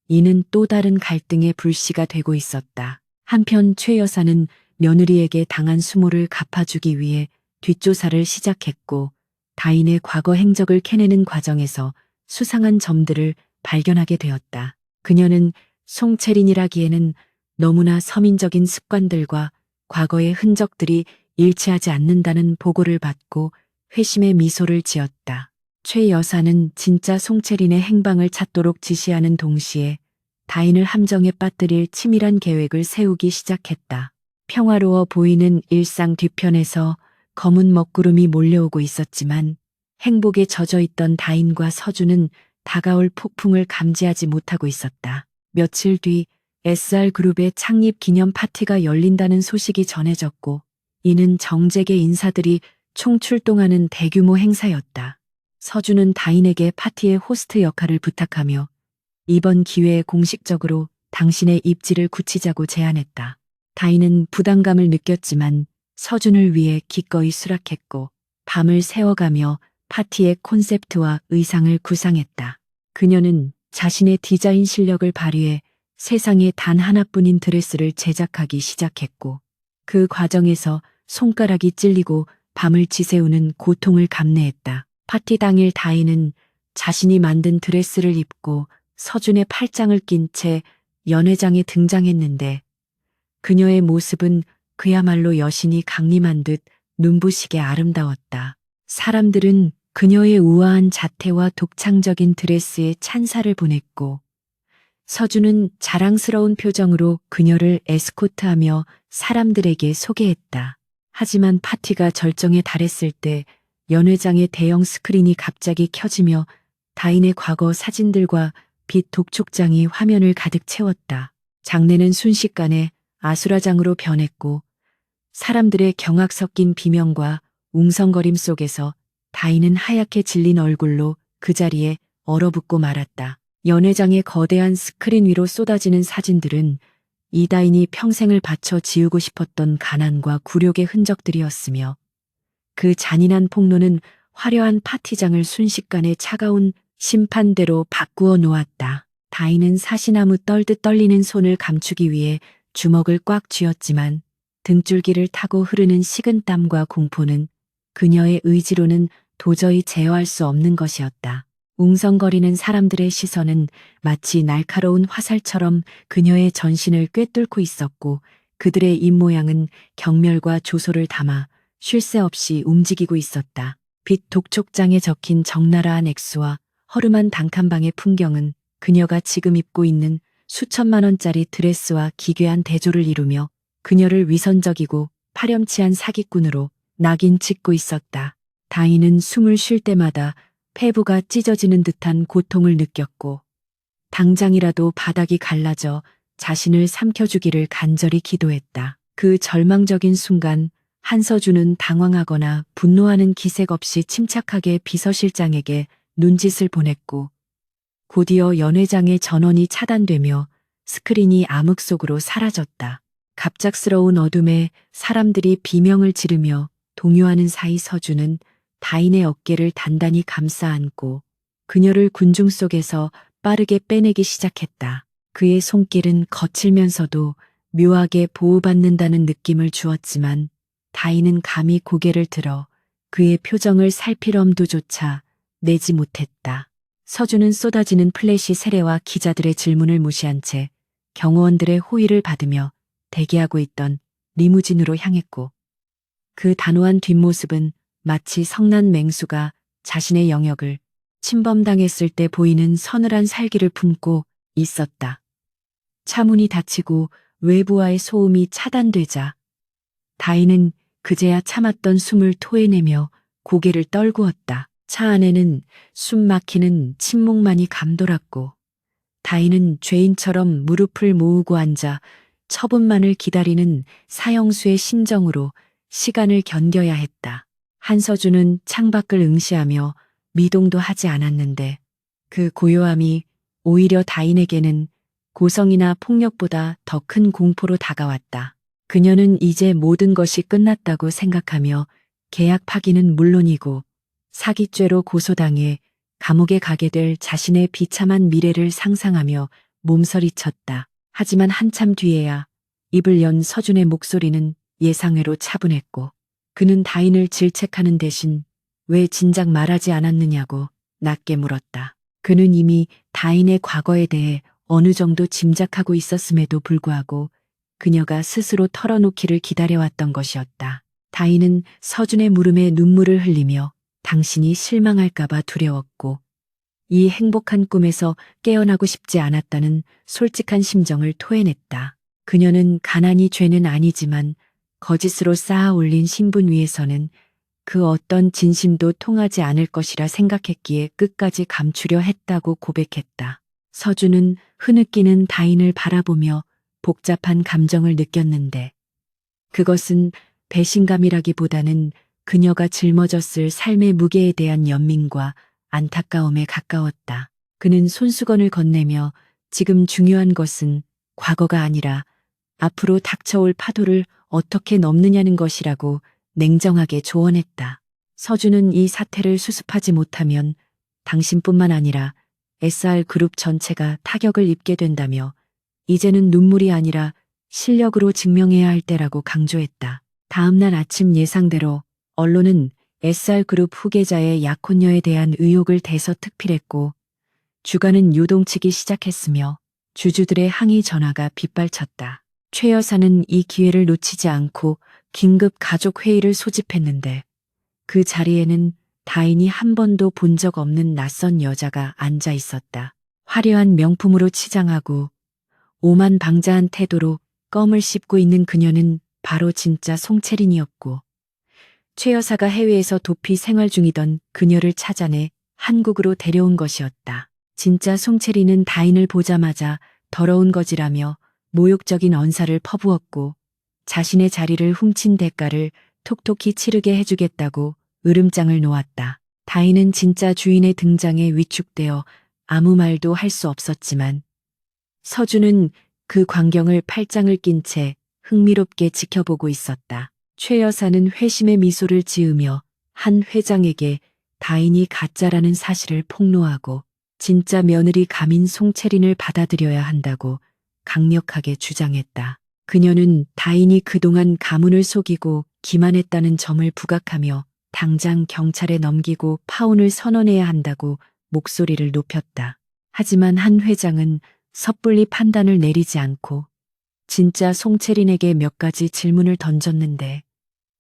이는 또 다른 갈등의 불씨가 되고 있었다. 한편 최 여사는 며느리에게 당한 수모를 갚아주기 위해 뒷조사를 시작했고, 다인의 과거 행적을 캐내는 과정에서 수상한 점들을 발견하게 되었다. 그녀는 송채린이라기에는 너무나 서민적인 습관들과 과거의 흔적들이 일치하지 않는다는 보고를 받고 회심의 미소를 지었다. 최 여사는 진짜 송채린의 행방을 찾도록 지시하는 동시에 다인을 함정에 빠뜨릴 치밀한 계획을 세우기 시작했다. 평화로워 보이는 일상 뒤편에서 검은 먹구름이 몰려오고 있었지만 행복에 젖어있던 다인과 서준은 다가올 폭풍을 감지하지 못하고 있었다. 며칠 뒤 SR그룹의 창립 기념 파티가 열린다는 소식이 전해졌고, 이는 정재계 인사들이 총출동하는 대규모 행사였다. 서준은 다인에게 파티의 호스트 역할을 부탁하며 이번 기회에 공식적으로 당신의 입지를 굳히자고 제안했다. 다인은 부담감을 느꼈지만 서준을 위해 기꺼이 수락했고, 밤을 새워가며 파티의 콘셉트와 의상을 구상했다. 그녀는 자신의 디자인 실력을 발휘해 세상에 단 하나뿐인 드레스를 제작하기 시작했고, 그 과정에서 손가락이 찔리고 밤을 지새우는 고통을 감내했다. 파티 당일 다인은 자신이 만든 드레스를 입고 서준의 팔짱을 낀 채 연회장에 등장했는데, 그녀의 모습은 그야말로 여신이 강림한 듯 눈부시게 아름다웠다. 사람들은 그녀의 우아한 자태와 독창적인 드레스에 찬사를 보냈고, 서준은 자랑스러운 표정으로 그녀를 에스코트하며 사람들에게 소개했다. 하지만 파티가 절정에 달했을 때 연회장의 대형 스크린이 갑자기 켜지며 다인의 과거 사진들과 빛 독촉장이 화면을 가득 채웠다. 장내는 순식간에 아수라장으로 변했고, 사람들의 경악 섞인 비명과 웅성거림 속에서 다인은 하얗게 질린 얼굴로 그 자리에 얼어붙고 말았다. 연회장의 거대한 스크린 위로 쏟아지는 사진들은 이다인이 평생을 바쳐 지우고 싶었던 가난과 굴욕의 흔적들이었으며, 그 잔인한 폭로는 화려한 파티장을 순식간에 차가운 심판대로 바꾸어 놓았다. 다인은 사시나무 떨듯 떨리는 손을 감추기 위해 주먹을 꽉 쥐었지만 등줄기를 타고 흐르는 식은땀과 공포는 그녀의 의지로는 도저히 제어할 수 없는 것이었다. 웅성거리는 사람들의 시선은 마치 날카로운 화살처럼 그녀의 전신을 꿰뚫고 있었고, 그들의 입모양은 경멸과 조소를 담아 쉴 새 없이 움직이고 있었다. 빛 독촉장에 적힌 적나라한 액수와 허름한 단칸방의 풍경은 그녀가 지금 입고 있는 수천만 원짜리 드레스와 기괴한 대조를 이루며 그녀를 위선적이고 파렴치한 사기꾼으로 낙인 찍고 있었다. 다인은 숨을 쉴 때마다 폐부가 찢어지는 듯한 고통을 느꼈고 당장이라도 바닥이 갈라져 자신을 삼켜주기를 간절히 기도했다. 그 절망적인 순간 한서준은 당황하거나 분노하는 기색 없이 침착하게 비서실장에게 눈짓을 보냈고 곧이어 연회장의 전원이 차단되며 스크린이 암흑 속으로 사라졌다. 갑작스러운 어둠에 사람들이 비명을 지르며 동요하는 사이 서준은 다인의 어깨를 단단히 감싸 안고 그녀를 군중 속에서 빠르게 빼내기 시작했다. 그의 손길은 거칠면서도 묘하게 보호받는다는 느낌을 주었지만 다인은 감히 고개를 들어 그의 표정을 살필 엄두조차 내지 못했다. 서준은 쏟아지는 플래시 세례와 기자들의 질문을 무시한 채 경호원들의 호의를 받으며 대기하고 있던 리무진으로 향했고 그 단호한 뒷모습은 마치 성난 맹수가 자신의 영역을 침범당했을 때 보이는 서늘한 살기를 품고 있었다. 차문이 닫히고 외부와의 소음이 차단되자 다인은 그제야 참았던 숨을 토해내며 고개를 떨구었다. 차 안에는 숨 막히는 침묵만이 감돌았고 다인은 죄인처럼 무릎을 모으고 앉아 처분만을 기다리는 사형수의 심정으로 시간을 견뎌야 했다. 한서준은 창밖을 응시하며 미동도 하지 않았는데 그 고요함이 오히려 다인에게는 고성이나 폭력보다 더 큰 공포로 다가왔다. 그녀는 이제 모든 것이 끝났다고 생각하며 계약 파기는 물론이고 사기죄로 고소당해 감옥에 가게 될 자신의 비참한 미래를 상상하며 몸서리쳤다. 하지만 한참 뒤에야 입을 연 서준의 목소리는 예상외로 차분했고 그는 다인을 질책하는 대신 왜 진작 말하지 않았느냐고 낮게 물었다. 그는 이미 다인의 과거에 대해 어느 정도 짐작하고 있었음에도 불구하고 그녀가 스스로 털어놓기를 기다려왔던 것이었다. 다인은 서준의 물음에 눈물을 흘리며 당신이 실망할까봐 두려웠고 이 행복한 꿈에서 깨어나고 싶지 않았다는 솔직한 심정을 토해냈다. 그녀는 가난이 죄는 아니지만 거짓으로 쌓아 올린 신분 위에서는 그 어떤 진심도 통하지 않을 것이라 생각했기에 끝까지 감추려 했다고 고백했다. 서준은 흐느끼는 다인을 바라보며 복잡한 감정을 느꼈는데 그것은 배신감이라기보다는 그녀가 짊어졌을 삶의 무게에 대한 연민과 안타까움에 가까웠다. 그는 손수건을 건네며 지금 중요한 것은 과거가 아니라 앞으로 닥쳐올 파도를 어떻게 넘느냐는 것이라고 냉정하게 조언했다. 서준은 이 사태를 수습하지 못하면 당신뿐만 아니라 SR그룹 전체가 타격을 입게 된다며 이제는 눈물이 아니라 실력으로 증명해야 할 때라고 강조했다. 다음날 아침 예상대로 언론은 SR그룹 후계자의 약혼녀에 대한 의혹을 대서특필했고 주가는 요동치기 시작했으며 주주들의 항의 전화가 빗발쳤다. 최 여사는 이 기회를 놓치지 않고 긴급 가족회의를 소집했는데 그 자리에는 다인이 한 번도 본 적 없는 낯선 여자가 앉아 있었다. 화려한 명품으로 치장하고 오만방자한 태도로 껌을 씹고 있는 그녀는 바로 진짜 송채린이었고 최 여사가 해외에서 도피 생활 중이던 그녀를 찾아내 한국으로 데려온 것이었다. 진짜 송채린은 다인을 보자마자 더러운 거지라며 모욕적인 언사를 퍼부었고 자신의 자리를 훔친 대가를 톡톡히 치르게 해주겠다고 으름장을 놓았다. 다인은 진짜 주인의 등장에 위축되어 아무 말도 할 수 없었지만 서준은 그 광경을 팔짱을 낀 채 흥미롭게 지켜보고 있었다. 최 여사는 회심의 미소를 지으며 한 회장에게 다인이 가짜라는 사실을 폭로하고 진짜 며느리 가민 송채린을 받아들여야 한다고 강력하게 주장했다. 그녀는 다인이 그동안 가문을 속이고 기만했다는 점을 부각하며 당장 경찰에 넘기고 파혼을 선언해야 한다고 목소리를 높였다. 하지만 한 회장은 섣불리 판단을 내리지 않고 진짜 송채린에게 몇 가지 질문을 던졌는데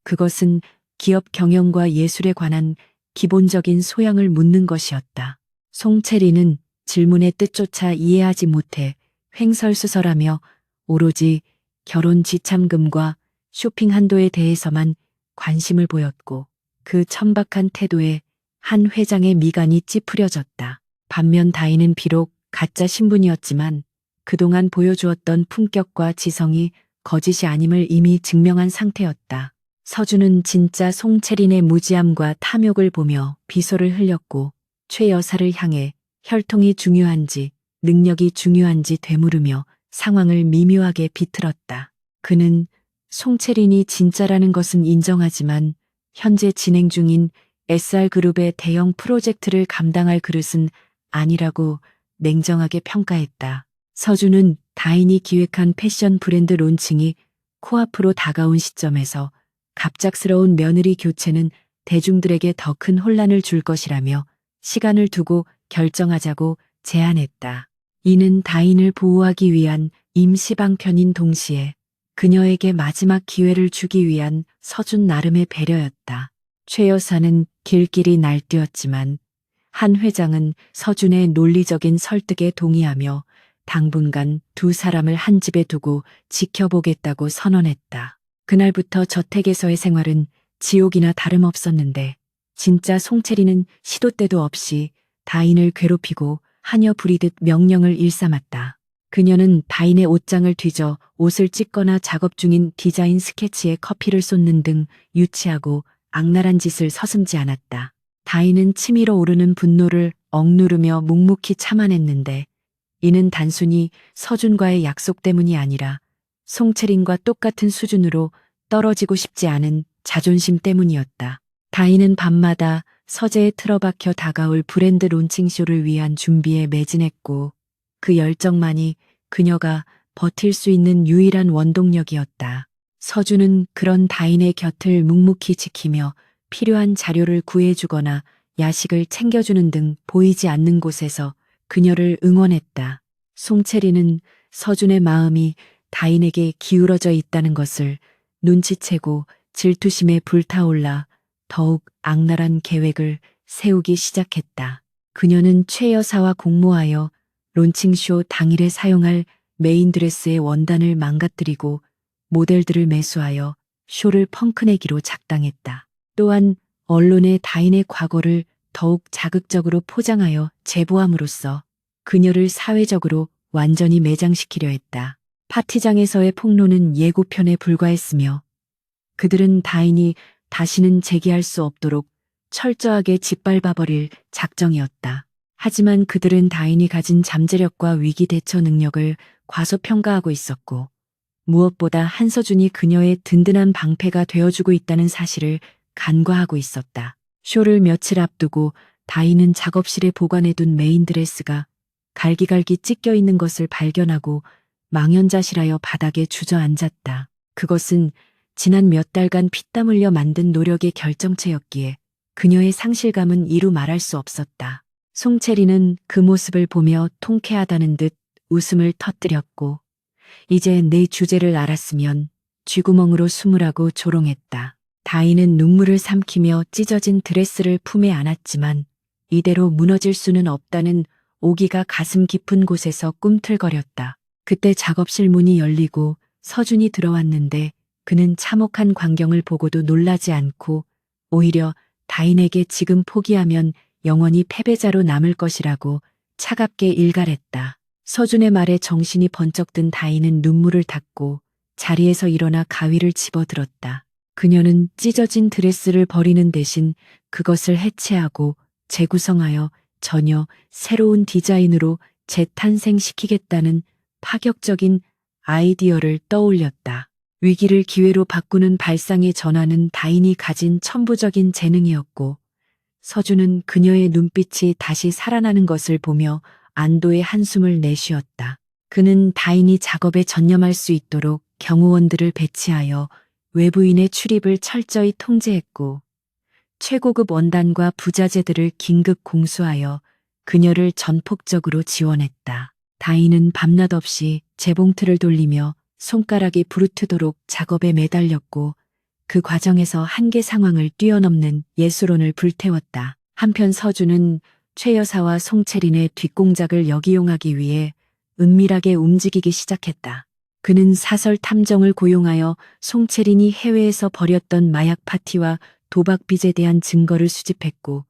그것은 기업 경영과 예술에 관한 기본적인 소양을 묻는 것이었다. 송채린은 질문의 뜻조차 이해하지 못해 횡설수설하며 오로지 결혼 지참금과 쇼핑 한도에 대해서만 관심을 보였고 그 천박한 태도에 한 회장의 미간이 찌푸려졌다. 반면 다인은 비록 가짜 신분이었지만 그동안 보여주었던 품격과 지성이 거짓이 아님을 이미 증명한 상태였다. 서준은 진짜 송채린의 무지함과 탐욕을 보며 비소를 흘렸고 최 여사를 향해 혈통이 중요한지 능력이 중요한지 되물으며 상황을 미묘하게 비틀었다. 그는 송채린이 진짜라는 것은 인정하지만 현재 진행 중인 SR그룹의 대형 프로젝트를 감당할 그릇은 아니라고 냉정하게 평가했다. 서준은 다인이 기획한 패션 브랜드 론칭이 코앞으로 다가온 시점에서 갑작스러운 며느리 교체는 대중들에게 더 큰 혼란을 줄 것이라며 시간을 두고 결정하자고 제안했다. 이는 다인을 보호하기 위한 임시 방편인 동시에 그녀에게 마지막 기회를 주기 위한 서준 나름의 배려였다. 최 여사는 길길이 날뛰었지만 한 회장은 서준의 논리적인 설득에 동의하며 당분간 두 사람을 한 집에 두고 지켜보겠다고 선언했다. 그날부터 저택에서의 생활은 지옥이나 다름없었는데 진짜 송채리는 시도 때도 없이 다인을 괴롭히고 하녀 부리듯 명령을 일삼았다. 그녀는 다인의 옷장을 뒤져 옷을 찢거나 작업 중인 디자인 스케치에 커피를 쏟는 등 유치하고 악랄한 짓을 서슴지 않았다. 다인은 치밀어 오르는 분노를 억누르며 묵묵히 참아냈는데 이는 단순히 서준과의 약속 때문이 아니라 송채린과 똑같은 수준으로 떨어지고 싶지 않은 자존심 때문이었다. 다인은 밤마다 서재에 틀어박혀 다가올 브랜드 론칭쇼를 위한 준비에 매진했고 그 열정만이 그녀가 버틸 수 있는 유일한 원동력이었다. 서준은 그런 다인의 곁을 묵묵히 지키며 필요한 자료를 구해주거나 야식을 챙겨주는 등 보이지 않는 곳에서 그녀를 응원했다. 송채리는 서준의 마음이 다인에게 기울어져 있다는 것을 눈치채고 질투심에 불타올라 더욱 악랄한 계획을 세우기 시작했다. 그녀는 최 여사와 공모하여 론칭쇼 당일에 사용할 메인드레스의 원단을 망가뜨리고 모델들을 매수하여 쇼를 펑크내기로 작당했다. 또한 언론에 다인의 과거를 더욱 자극적으로 포장하여 제보함으로써 그녀를 사회적으로 완전히 매장시키려 했다. 파티장에서의 폭로는 예고편에 불과했으며 그들은 다인이 다시는 재기할 수 없도록 철저하게 짓밟아버릴 작정이었다. 하지만 그들은 다인이 가진 잠재력과 위기 대처 능력을 과소평가하고 있었고 무엇보다 한서준이 그녀의 든든한 방패가 되어주고 있다는 사실을 간과하고 있었다. 쇼를 며칠 앞두고 다인은 작업실에 보관해둔 메인드레스가 갈기갈기 찢겨 있는 것을 발견하고 망연자실하여 바닥에 주저앉았다. 그것은 지난 몇 달간 피땀 흘려 만든 노력의 결정체였기에 그녀의 상실감은 이루 말할 수 없었다. 송채리는 그 모습을 보며 통쾌하다는 듯 웃음을 터뜨렸고 이제 내 주제를 알았으면 쥐구멍으로 숨으라고 조롱했다. 다인은 눈물을 삼키며 찢어진 드레스를 품에 안았지만 이대로 무너질 수는 없다는 오기가 가슴 깊은 곳에서 꿈틀거렸다. 그때 작업실 문이 열리고 서준이 들어왔는데 그는 참혹한 광경을 보고도 놀라지 않고 오히려 다인에게 지금 포기하면 영원히 패배자로 남을 것이라고 차갑게 일갈했다. 서준의 말에 정신이 번쩍 든 다인은 눈물을 닦고 자리에서 일어나 가위를 집어들었다. 그녀는 찢어진 드레스를 버리는 대신 그것을 해체하고 재구성하여 전혀 새로운 디자인으로 재탄생시키겠다는 파격적인 아이디어를 떠올렸다. 위기를 기회로 바꾸는 발상의 전환은 다인이 가진 천부적인 재능이었고 서준은 그녀의 눈빛이 다시 살아나는 것을 보며 안도의 한숨을 내쉬었다. 그는 다인이 작업에 전념할 수 있도록 경호원들을 배치하여 외부인의 출입을 철저히 통제했고 최고급 원단과 부자재들을 긴급 공수하여 그녀를 전폭적으로 지원했다. 다인은 밤낮 없이 재봉틀을 돌리며 손가락이 부르트도록 작업에 매달렸고 그 과정에서 한계 상황을 뛰어넘는 예술혼을 불태웠다. 한편 서준은 최 여사와 송채린의 뒷공작을 역이용하기 위해 은밀하게 움직이기 시작했다. 그는 사설 탐정을 고용하여 송채린이 해외에서 벌였던 마약 파티와 도박 빚에 대한 증거를 수집했고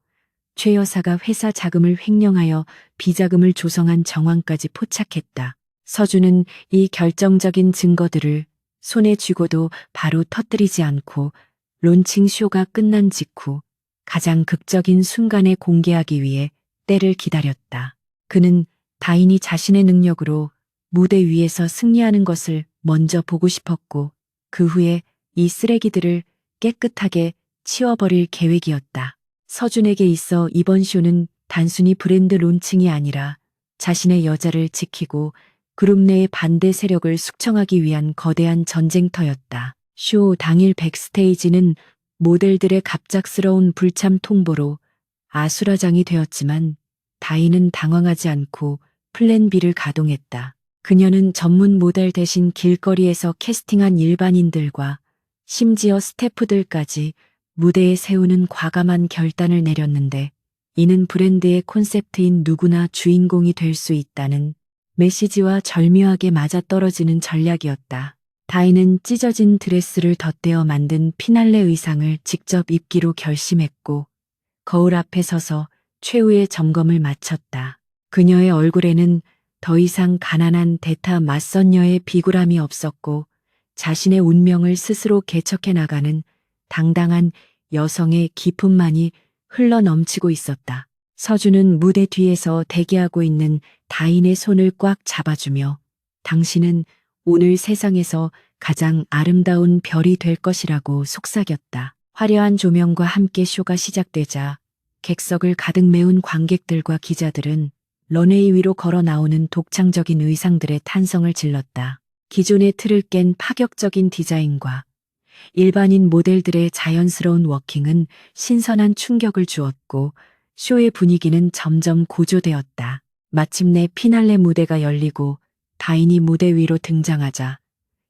최 여사가 회사 자금을 횡령하여 비자금을 조성한 정황까지 포착했다. 서준은 이 결정적인 증거들을 손에 쥐고도 바로 터뜨리지 않고 론칭 쇼가 끝난 직후 가장 극적인 순간에 공개하기 위해 때를 기다렸다. 그는 다인이 자신의 능력으로 무대 위에서 승리하는 것을 먼저 보고 싶었고 그 후에 이 쓰레기들을 깨끗하게 치워버릴 계획이었다. 서준에게 있어 이번 쇼는 단순히 브랜드 론칭이 아니라 자신의 여자를 지키고 그룹 내의 반대 세력을 숙청하기 위한 거대한 전쟁터였다. 쇼 당일 백스테이지는 모델들의 갑작스러운 불참 통보로 아수라장이 되었지만 다인은 당황하지 않고 플랜 B를 가동했다. 그녀는 전문 모델 대신 길거리에서 캐스팅한 일반인들과 심지어 스태프들까지 무대에 세우는 과감한 결단을 내렸는데 이는 브랜드의 콘셉트인 누구나 주인공이 될 수 있다는 메시지와 절묘하게 맞아떨어지는 전략이었다. 다인은 찢어진 드레스를 덧대어 만든 피날레 의상을 직접 입기로 결심했고 거울 앞에 서서 최후의 점검을 마쳤다. 그녀의 얼굴에는 더 이상 가난한 대타 맞선녀의 비굴함이 없었고 자신의 운명을 스스로 개척해 나가는 당당한 여성의 기품만이 흘러넘치고 있었다. 서준은 무대 뒤에서 대기하고 있는 다인의 손을 꽉 잡아주며 당신은 오늘 세상에서 가장 아름다운 별이 될 것이라고 속삭였다. 화려한 조명과 함께 쇼가 시작되자 객석을 가득 메운 관객들과 기자들은 런웨이 위로 걸어 나오는 독창적인 의상들의 탄성을 질렀다. 기존의 틀을 깬 파격적인 디자인과 일반인 모델들의 자연스러운 워킹은 신선한 충격을 주었고 쇼의 분위기는 점점 고조되었다. 마침내 피날레 무대가 열리고 다인이 무대 위로 등장하자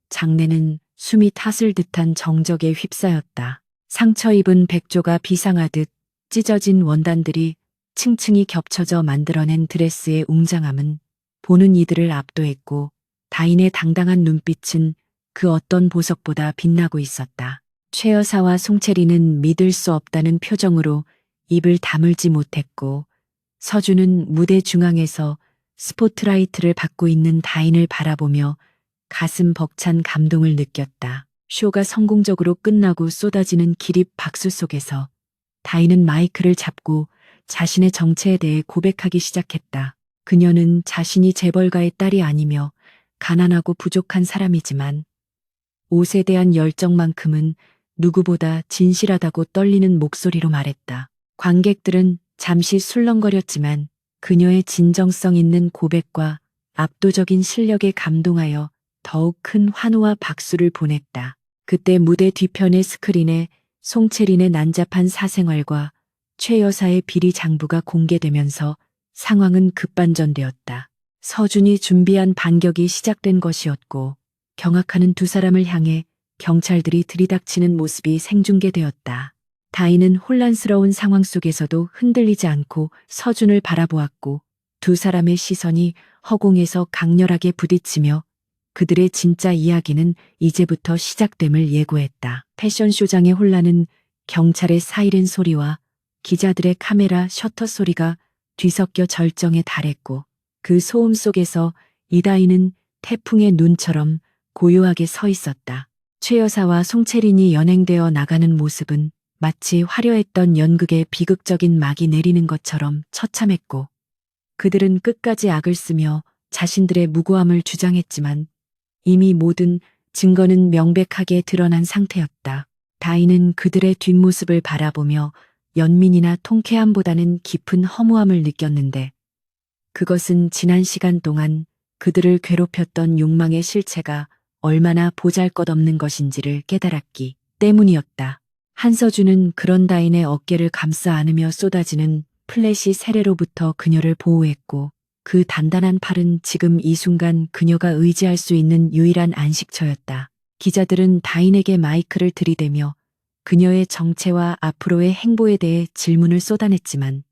장내는 숨이 탔을 듯한 정적에 휩싸였다. 상처 입은 백조가 비상하듯 찢어진 원단들이 층층이 겹쳐져 만들어낸 드레스의 웅장함은 보는 이들을 압도했고 다인의 당당한 눈빛은 그 어떤 보석보다 빛나고 있었다. 최 여사와 송채리는 믿을 수 없다는 표정으로 입을 다물지 못했고 서준은 무대 중앙에서 스포트라이트를 받고 있는 다인을 바라보며 가슴 벅찬 감동을 느꼈다. 쇼가 성공적으로 끝나고 쏟아지는 기립 박수 속에서 다인은 마이크를 잡고 자신의 정체에 대해 고백하기 시작했다. 그녀는 자신이 재벌가의 딸이 아니며 가난하고 부족한 사람이지만 옷에 대한 열정만큼은 누구보다 진실하다고 떨리는 목소리로 말했다. 관객들은 잠시 술렁거렸지만 그녀의 진정성 있는 고백과 압도적인 실력에 감동하여 더욱 큰 환호와 박수를 보냈다. 그때 무대 뒤편의 스크린에 송채린의 난잡한 사생활과 최 여사의 비리 장부가 공개되면서 상황은 급반전되었다. 서준이 준비한 반격이 시작된 것이었고 경악하는 두 사람을 향해 경찰들이 들이닥치는 모습이 생중계되었다. 다인은 혼란스러운 상황 속에서도 흔들리지 않고 서준을 바라보았고 두 사람의 시선이 허공에서 강렬하게 부딪히며 그들의 진짜 이야기는 이제부터 시작됨을 예고했다. 패션쇼장의 혼란은 경찰의 사이렌 소리와 기자들의 카메라 셔터 소리가 뒤섞여 절정에 달했고 그 소음 속에서 이다희는 태풍의 눈처럼 고요하게 서 있었다. 최 여사와 송채린이 연행되어 나가는 모습은 마치 화려했던 연극의 비극적인 막이 내리는 것처럼 처참했고 그들은 끝까지 악을 쓰며 자신들의 무고함을 주장했지만 이미 모든 증거는 명백하게 드러난 상태였다. 다인은 그들의 뒷모습을 바라보며 연민이나 통쾌함보다는 깊은 허무함을 느꼈는데 그것은 지난 시간 동안 그들을 괴롭혔던 욕망의 실체가 얼마나 보잘것없는 것인지를 깨달았기 때문이었다. 한서준은 그런 다인의 어깨를 감싸 안으며 쏟아지는 플래시 세례로부터 그녀를 보호했고 그 단단한 팔은 지금 이 순간 그녀가 의지할 수 있는 유일한 안식처였다. 기자들은 다인에게 마이크를 들이대며 그녀의 정체와 앞으로의 행보에 대해 질문을 쏟아냈지만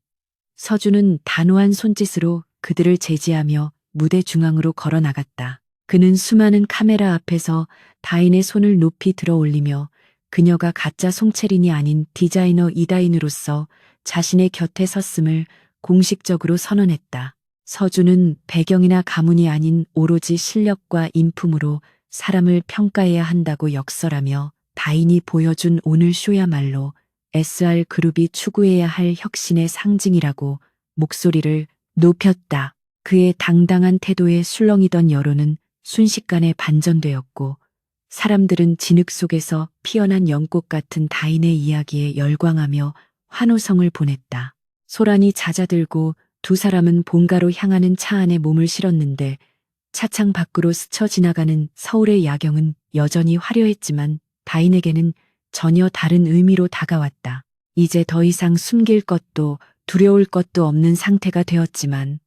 서준은 단호한 손짓으로 그들을 제지하며 무대 중앙으로 걸어 나갔다. 그는 수많은 카메라 앞에서 다인의 손을 높이 들어 올리며 그녀가 가짜 송채린이 아닌 디자이너 이다인으로서 자신의 곁에 섰음을 공식적으로 선언했다. 서준은 배경이나 가문이 아닌 오로지 실력과 인품으로 사람을 평가해야 한다고 역설하며 다인이 보여준 오늘 쇼야말로 SR그룹이 추구해야 할 혁신의 상징이라고 목소리를 높였다. 그의 당당한 태도에 술렁이던 여론은 순식간에 반전되었고 사람들은 진흙 속에서 피어난 연꽃 같은 다인의 이야기에 열광하며 환호성을 보냈다. 소란이 잦아들고 두 사람은 본가로 향하는 차 안에 몸을 실었는데 차창 밖으로 스쳐 지나가는 서울의 야경은 여전히 화려했지만 다인에게는 전혀 다른 의미로 다가왔다. 이제 더 이상 숨길 것도 두려울 것도 없는 상태가 되었지만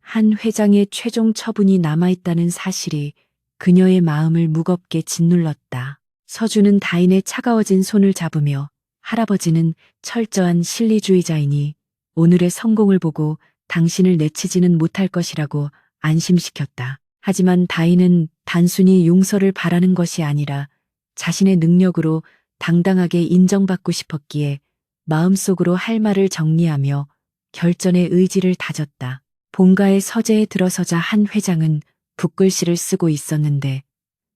한 회장의 최종 처분이 남아있다는 사실이 그녀의 마음을 무겁게 짓눌렀다. 서준은 다인의 차가워진 손을 잡으며 할아버지는 철저한 실리주의자이니 오늘의 성공을 보고 당신을 내치지는 못할 것이라고 안심시켰다. 하지만 다인은 단순히 용서를 바라는 것이 아니라 자신의 능력으로 당당하게 인정받고 싶었기에 마음속으로 할 말을 정리하며 결전의 의지를 다졌다. 본가의 서재에 들어서자 한 회장은 붓글씨를 쓰고 있었는데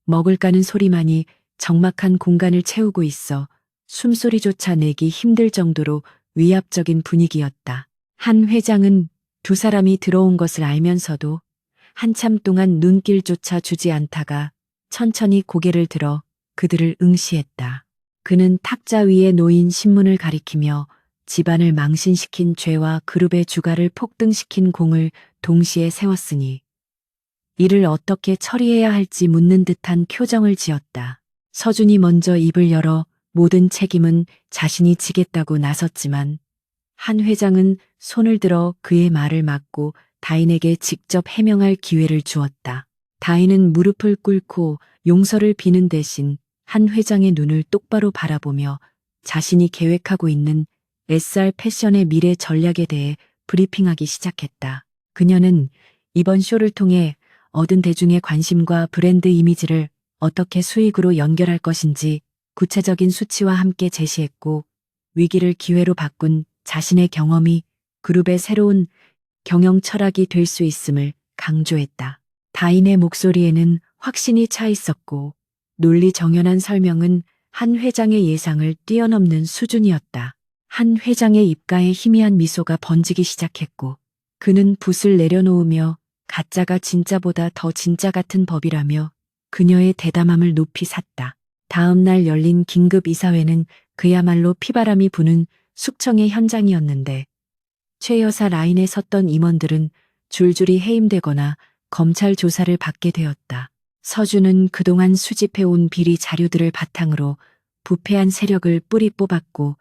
먹을 까는 소리만이 적막한 공간을 채우고 있어 숨소리조차 내기 힘들 정도로 위압적인 분위기였다. 한 회장은 두 사람이 들어온 것을 알면서도 한참 동안 눈길조차 주지 않다가 천천히 고개를 들어 그들을 응시했다. 그는 탁자 위에 놓인 신문을 가리키며 집안을 망신시킨 죄와 그룹의 주가를 폭등시킨 공을 동시에 세웠으니 이를 어떻게 처리해야 할지 묻는 듯한 표정을 지었다. 서준이 먼저 입을 열어 모든 책임은 자신이 지겠다고 나섰지만 한 회장은 손을 들어 그의 말을 막고 다인에게 직접 해명할 기회를 주었다. 다인은 무릎을 꿇고 용서를 비는 대신 한 회장의 눈을 똑바로 바라보며 자신이 계획하고 있는 SR 패션의 미래 전략에 대해 브리핑하기 시작했다. 그녀는 이번 쇼를 통해 얻은 대중의 관심과 브랜드 이미지를 어떻게 수익으로 연결할 것인지 구체적인 수치와 함께 제시했고 위기를 기회로 바꾼 자신의 경험이 그룹의 새로운 경영 철학이 될 수 있음을 강조했다. 다인의 목소리에는 확신이 차 있었고 논리 정연한 설명은 한 회장의 예상을 뛰어넘는 수준이었다. 한 회장의 입가에 희미한 미소가 번지기 시작했고 그는 붓을 내려놓으며 가짜가 진짜보다 더 진짜 같은 법이라며 그녀의 대담함을 높이 샀다. 다음 날 열린 긴급 이사회는 그야말로 피바람이 부는 숙청의 현장이었는데 최 여사 라인에 섰던 임원들은 줄줄이 해임되거나 검찰 조사를 받게 되었다. 서준은 그동안 수집해온 비리 자료들을 바탕으로 부패한 세력을 뿌리 뽑았고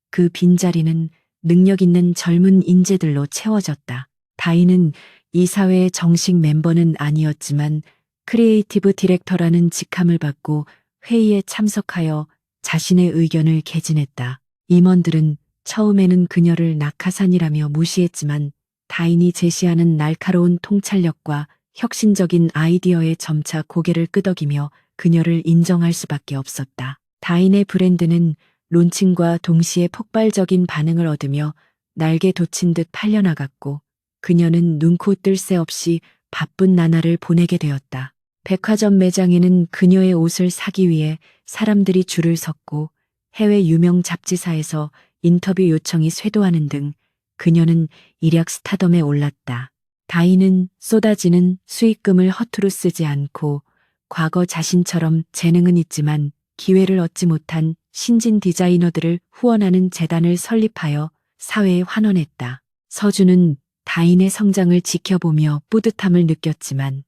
그 빈자리는 능력 있는 젊은 인재들로 채워졌다. 다인은 이사회의 정식 멤버는 아니었지만 크리에이티브 디렉터라는 직함을 받고 회의에 참석하여 자신의 의견을 개진했다. 임원들은 처음에는 그녀를 낙하산이라며 무시했지만 다인이 제시하는 날카로운 통찰력과 혁신적인 아이디어에 점차 고개를 끄덕이며 그녀를 인정할 수밖에 없었다. 다인의 브랜드는 론칭과 동시에 폭발적인 반응을 얻으며 날개 돋친 듯 팔려나갔고 그녀는 눈코 뜰 새 없이 바쁜 나날을 보내게 되었다. 백화점 매장에는 그녀의 옷을 사기 위해 사람들이 줄을 섰고 해외 유명 잡지사에서 인터뷰 요청이 쇄도하는 등 그녀는 일약 스타덤에 올랐다. 다인은 쏟아지는 수익금을 허투루 쓰지 않고 과거 자신처럼 재능은 있지만 기회를 얻지 못한 신진 디자이너들을 후원하는 재단을 설립하여 사회에 환원했다. 서준은 다인의 성장을 지켜보며 뿌듯함을 느꼈지만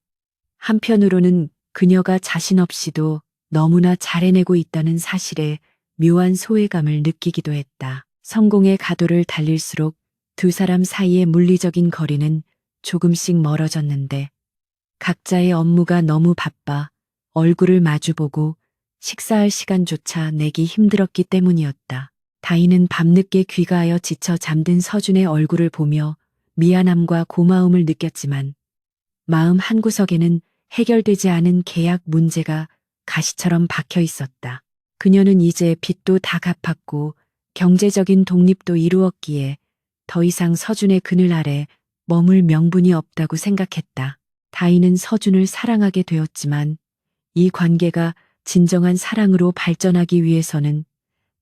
한편으로는 그녀가 자신 없이도 너무나 잘해내고 있다는 사실에 묘한 소외감을 느끼기도 했다. 성공의 가도를 달릴수록 두 사람 사이의 물리적인 거리는 조금씩 멀어졌는데 각자의 업무가 너무 바빠 얼굴을 마주보고 식사할 시간조차 내기 힘들었기 때문이었다. 다인은 밤늦게 귀가하여 지쳐 잠든 서준의 얼굴을 보며 미안함과 고마움을 느꼈지만 마음 한구석에는 해결되지 않은 계약 문제가 가시처럼 박혀 있었다. 그녀는 이제 빚도 다 갚았고 경제적인 독립도 이루었기에 더 이상 서준의 그늘 아래 머물 명분이 없다고 생각했다. 다인은 서준을 사랑하게 되었지만 이 관계가 진정한 사랑으로 발전하기 위해서는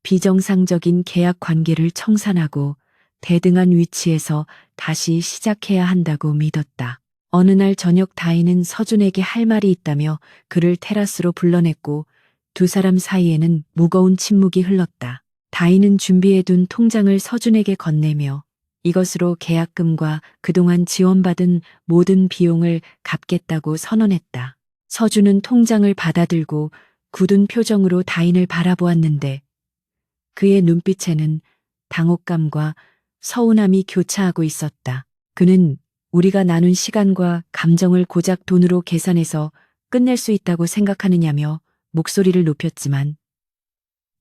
비정상적인 계약 관계를 청산하고 대등한 위치에서 다시 시작해야 한다고 믿었다. 어느 날 저녁 다인은 서준에게 할 말이 있다며 그를 테라스로 불러냈고 두 사람 사이에는 무거운 침묵이 흘렀다. 다인은 준비해둔 통장을 서준에게 건네며 이것으로 계약금과 그동안 지원받은 모든 비용을 갚겠다고 선언했다. 서준은 통장을 받아들고 굳은 표정으로 다인을 바라보았는데 그의 눈빛에는 당혹감과 서운함이 교차하고 있었다. 그는 우리가 나눈 시간과 감정을 고작 돈으로 계산해서 끝낼 수 있다고 생각하느냐며 목소리를 높였지만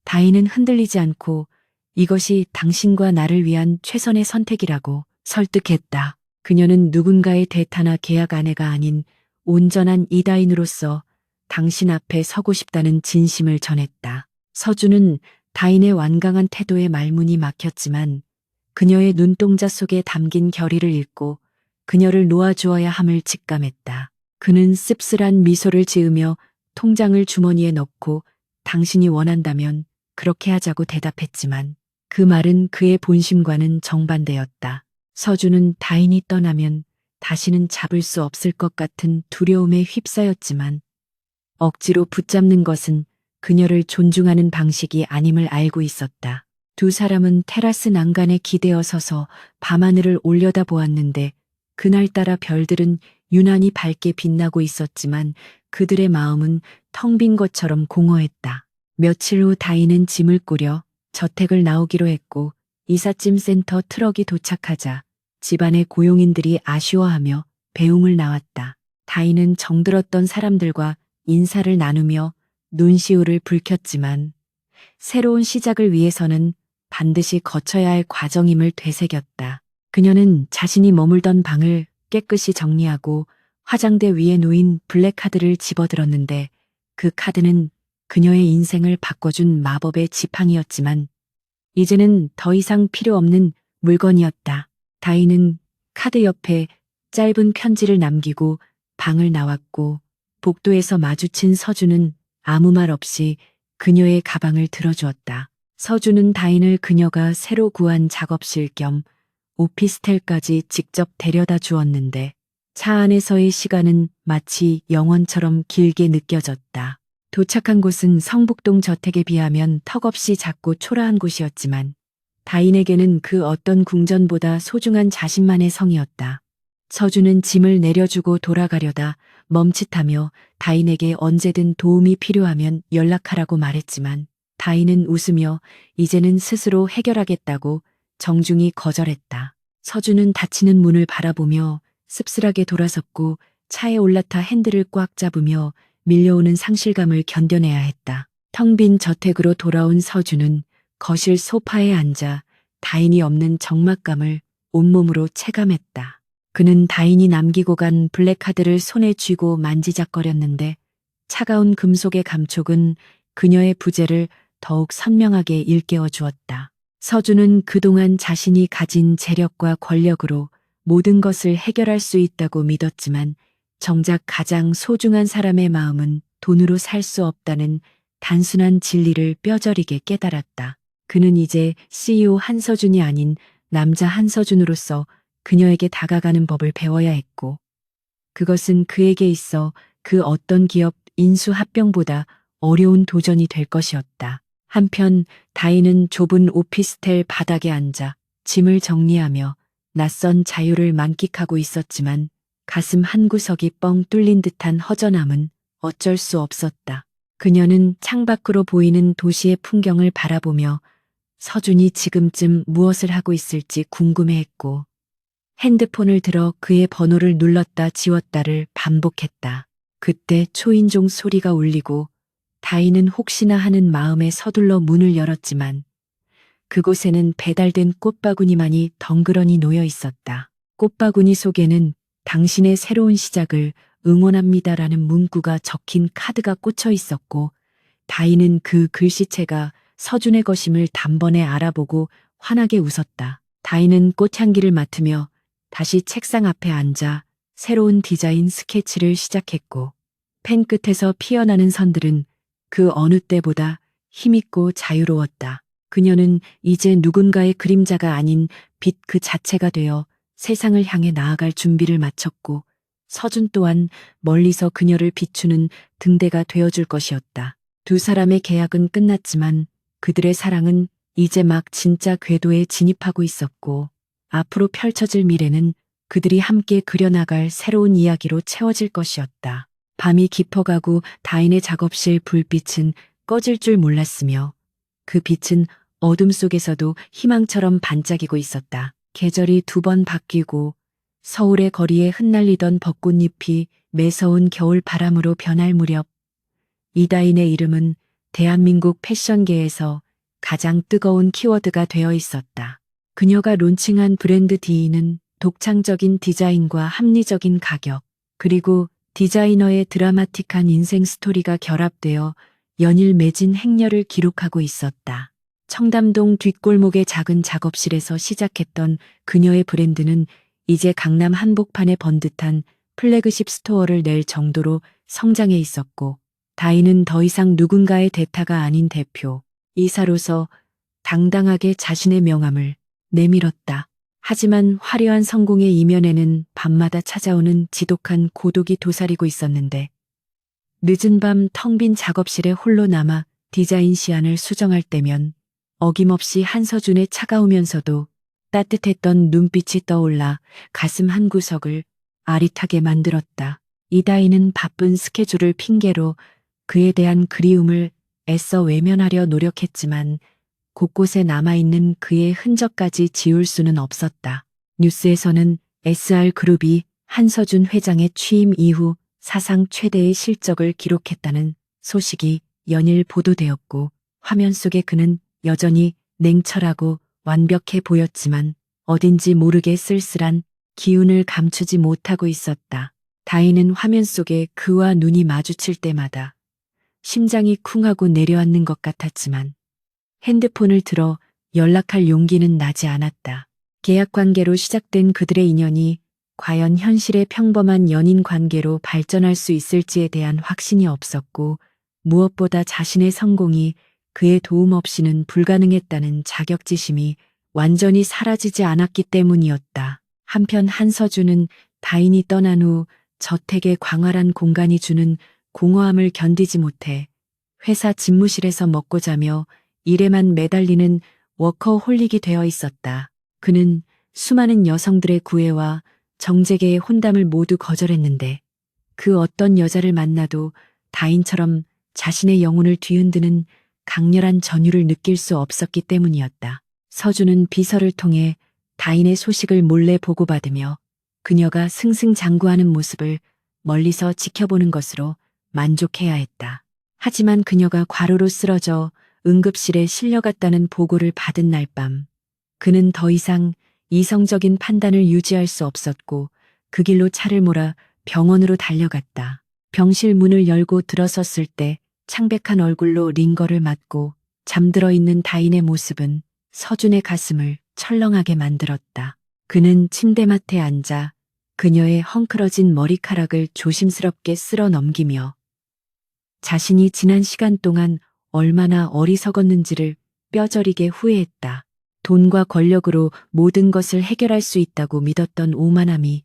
다인은 흔들리지 않고 이것이 당신과 나를 위한 최선의 선택이라고 설득했다. 그녀는 누군가의 대타나 계약 아내가 아닌 온전한 이다인으로서 당신 앞에 서고 싶다는 진심을 전했다. 서준은 다인의 완강한 태도에 말문이 막혔지만 그녀의 눈동자 속에 담긴 결의를 읽고 그녀를 놓아주어야 함을 직감했다. 그는 씁쓸한 미소를 지으며 통장을 주머니에 넣고 당신이 원한다면 그렇게 하자고 대답했지만 그 말은 그의 본심과는 정반대였다. 서준은 다인이 떠나면 다시는 잡을 수 없을 것 같은 두려움에 휩싸였지만 억지로 붙잡는 것은 그녀를 존중하는 방식이 아님을 알고 있었다. 두 사람은 테라스 난간에 기대어 서서 밤하늘을 올려다보았는데 그날따라 별들은 유난히 밝게 빛나고 있었지만 그들의 마음은 텅 빈 것처럼 공허했다. 며칠 후 다인은 짐을 꾸려 저택을 나오기로 했고 이삿짐 센터 트럭이 도착하자 집안의 고용인들이 아쉬워하며 배웅을 나왔다. 다인은 정들었던 사람들과 인사를 나누며 눈시울을 붉혔지만 새로운 시작을 위해서는 반드시 거쳐야 할 과정임을 되새겼다. 그녀는 자신이 머물던 방을 깨끗이 정리하고 화장대 위에 놓인 블랙카드를 집어들었는데 그 카드는 그녀의 인생을 바꿔준 마법의 지팡이였지만 이제는 더 이상 필요 없는 물건이었다. 다인은 카드 옆에 짧은 편지를 남기고 방을 나왔고 복도에서 마주친 서준은 아무 말 없이 그녀의 가방을 들어주었다. 서준은 다인을 그녀가 새로 구한 작업실 겸 오피스텔까지 직접 데려다 주었는데 차 안에서의 시간은 마치 영원처럼 길게 느껴졌다. 도착한 곳은 성북동 저택에 비하면 턱없이 작고 초라한 곳이었지만 다인에게는 그 어떤 궁전보다 소중한 자신만의 성이었다. 서준은 짐을 내려주고 돌아가려다 멈칫하며 다인에게 언제든 도움이 필요하면 연락하라고 말했지만 다인은 웃으며 이제는 스스로 해결하겠다고 정중히 거절했다. 서준은 닫히는 문을 바라보며 씁쓸하게 돌아섰고 차에 올라타 핸들을 꽉 잡으며 밀려오는 상실감을 견뎌내야 했다. 텅 빈 저택으로 돌아온 서준은 거실 소파에 앉아 다인이 없는 적막감을 온몸으로 체감했다. 그는 다인이 남기고 간 블랙카드를 손에 쥐고 만지작거렸는데 차가운 금속의 감촉은 그녀의 부재를 더욱 선명하게 일깨워 주었다. 서준은 그동안 자신이 가진 재력과 권력으로 모든 것을 해결할 수 있다고 믿었지만 정작 가장 소중한 사람의 마음은 돈으로 살 수 없다는 단순한 진리를 뼈저리게 깨달았다. 그는 이제 CEO 한서준이 아닌 남자 한서준으로서 그녀에게 다가가는 법을 배워야 했고 그것은 그에게 있어 그 어떤 기업 인수합병보다 어려운 도전이 될 것이었다. 한편 다인은 좁은 오피스텔 바닥에 앉아 짐을 정리하며 낯선 자유를 만끽하고 있었지만 가슴 한구석이 뻥 뚫린 듯한 허전함은 어쩔 수 없었다. 그녀는 창밖으로 보이는 도시의 풍경을 바라보며 서준이 지금쯤 무엇을 하고 있을지 궁금해했고 핸드폰을 들어 그의 번호를 눌렀다 지웠다를 반복했다. 그때 초인종 소리가 울리고 다인은 혹시나 하는 마음에 서둘러 문을 열었지만 그곳에는 배달된 꽃바구니만이 덩그러니 놓여 있었다. 꽃바구니 속에는 당신의 새로운 시작을 응원합니다라는 문구가 적힌 카드가 꽂혀 있었고 다인은 그 글씨체가 서준의 것임을 단번에 알아보고 환하게 웃었다. 다인은 꽃향기를 맡으며 다시 책상 앞에 앉아 새로운 디자인 스케치를 시작했고, 펜 끝에서 피어나는 선들은 그 어느 때보다 힘있고 자유로웠다. 그녀는 이제 누군가의 그림자가 아닌 빛 그 자체가 되어 세상을 향해 나아갈 준비를 마쳤고, 서준 또한 멀리서 그녀를 비추는 등대가 되어줄 것이었다. 두 사람의 계약은 끝났지만 그들의 사랑은 이제 막 진짜 궤도에 진입하고 있었고, 앞으로 펼쳐질 미래는 그들이 함께 그려나갈 새로운 이야기로 채워질 것이었다. 밤이 깊어가고 다인의 작업실 불빛은 꺼질 줄 몰랐으며, 그 빛은 어둠 속에서도 희망처럼 반짝이고 있었다. 계절이 두 번 바뀌고 서울의 거리에 흩날리던 벚꽃잎이 매서운 겨울 바람으로 변할 무렵, 이다인의 이름은 대한민국 패션계에서 가장 뜨거운 키워드가 되어 있었다. 그녀가 론칭한 브랜드 D는 독창적인 디자인과 합리적인 가격, 그리고 디자이너의 드라마틱한 인생 스토리가 결합되어 연일 매진 행렬을 기록하고 있었다. 청담동 뒷골목의 작은 작업실에서 시작했던 그녀의 브랜드는 이제 강남 한복판에 번듯한 플래그십 스토어를 낼 정도로 성장해 있었고, 다인은 더 이상 누군가의 대타가 아닌 대표, 이사로서 당당하게 자신의 명함을 내밀었다. 하지만 화려한 성공의 이면에는 밤마다 찾아오는 지독한 고독이 도사리고 있었는데, 늦은 밤 텅 빈 작업실에 홀로 남아 디자인 시안을 수정할 때면 어김없이 한서준의 차가우면서도 따뜻했던 눈빛이 떠올라 가슴 한구석을 아릿하게 만들었다. 이다희는 바쁜 스케줄을 핑계로 그에 대한 그리움을 애써 외면하려 노력했지만 곳곳에 남아있는 그의 흔적까지 지울 수는 없었다. 뉴스에서는 SR그룹이 한서준 회장의 취임 이후 사상 최대의 실적을 기록했다는 소식이 연일 보도되었고, 화면 속의 그는 여전히 냉철하고 완벽해 보였지만 어딘지 모르게 쓸쓸한 기운을 감추지 못하고 있었다. 다희는 화면 속에 그와 눈이 마주칠 때마다 심장이 쿵하고 내려앉는 것 같았지만 핸드폰을 들어 연락할 용기는 나지 않았다. 계약 관계로 시작된 그들의 인연이 과연 현실의 평범한 연인 관계로 발전할 수 있을지에 대한 확신이 없었고, 무엇보다 자신의 성공이 그의 도움 없이는 불가능했다는 자격지심이 완전히 사라지지 않았기 때문이었다. 한편 한서준은 다인이 떠난 후 저택의 광활한 공간이 주는 공허함을 견디지 못해 회사 집무실에서 먹고 자며 일에만 매달리는 워커홀릭이 되어 있었다. 그는 수많은 여성들의 구애와 정재계의 혼담을 모두 거절했는데, 그 어떤 여자를 만나도 다인처럼 자신의 영혼을 뒤흔드는 강렬한 전율을 느낄 수 없었기 때문이었다. 서준은 비서를 통해 다인의 소식을 몰래 보고받으며 그녀가 승승장구하는 모습을 멀리서 지켜보는 것으로 만족해야 했다. 하지만 그녀가 과로로 쓰러져 응급실에 실려갔다는 보고를 받은 날 밤, 그는 더 이상 이성적인 판단을 유지할 수 없었고 그 길로 차를 몰아 병원으로 달려갔다. 병실 문을 열고 들어섰을 때 창백한 얼굴로 링거를 맞고 잠들어 있는 다인의 모습은 서준의 가슴을 철렁하게 만들었다. 그는 침대맡에 앉아 그녀의 헝클어진 머리카락을 조심스럽게 쓸어 넘기며 자신이 지난 시간 동안 얼마나 어리석었는지를 뼈저리게 후회했다. 돈과 권력으로 모든 것을 해결할 수 있다고 믿었던 오만함이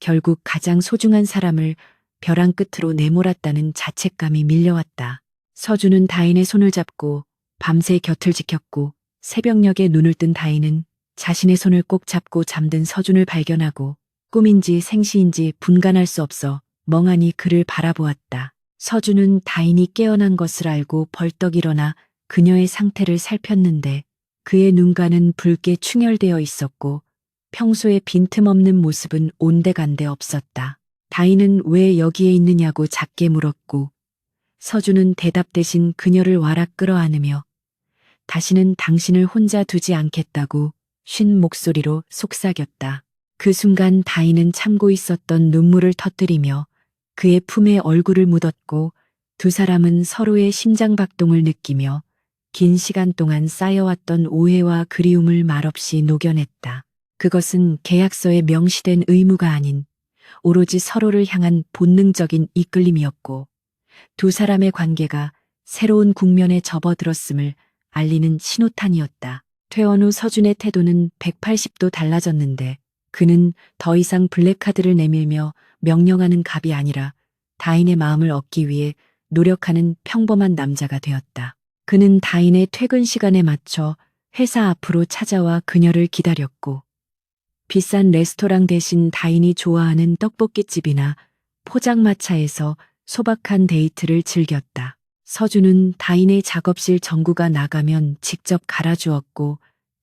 결국 가장 소중한 사람을 벼랑 끝으로 내몰았다는 자책감이 밀려왔다. 서준은 다인의 손을 잡고 밤새 곁을 지켰고, 새벽녘에 눈을 뜬 다인은 자신의 손을 꼭 잡고 잠든 서준을 발견하고 꿈인지 생시인지 분간할 수 없어 멍하니 그를 바라보았다. 서준은 다인이 깨어난 것을 알고 벌떡 일어나 그녀의 상태를 살폈는데, 그의 눈가는 붉게 충혈되어 있었고 평소의 빈틈없는 모습은 온데간데 없었다. 다인은 왜 여기에 있느냐고 작게 물었고, 서준은 대답 대신 그녀를 와락 끌어안으며 다시는 당신을 혼자 두지 않겠다고 쉰 목소리로 속삭였다. 그 순간 다인은 참고 있었던 눈물을 터뜨리며 그의 품에 얼굴을 묻었고, 두 사람은 서로의 심장박동을 느끼며 긴 시간 동안 쌓여왔던 오해와 그리움을 말없이 녹여냈다. 그것은 계약서에 명시된 의무가 아닌 오로지 서로를 향한 본능적인 이끌림이었고, 두 사람의 관계가 새로운 국면에 접어들었음을 알리는 신호탄이었다. 퇴원 후 서준의 태도는 180도 달라졌는데, 그는 더 이상 블랙카드를 내밀며 명령하는 갑이 아니라 다인의 마음을 얻기 위해 노력하는 평범한 남자가 되었다. 그는 다인의 퇴근 시간에 맞춰 회사 앞으로 찾아와 그녀를 기다렸고, 비싼 레스토랑 대신 다인이 좋아하는 떡볶이집이나 포장마차에서 소박한 데이트를 즐겼다. 서준은 다인의 작업실 전구가 나가면 직접 갈아주었고,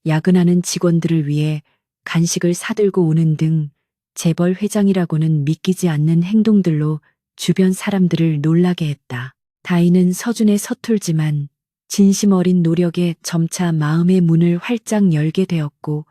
야근하는 직원들을 위해 간식을 사들고 오는 등 재벌 회장이라고는 믿기지 않는 행동들로 주변 사람들을 놀라게 했다. 다인은 서준의 서툴지만 진심 어린 노력에 점차 마음의 문을 활짝 열게 되었고,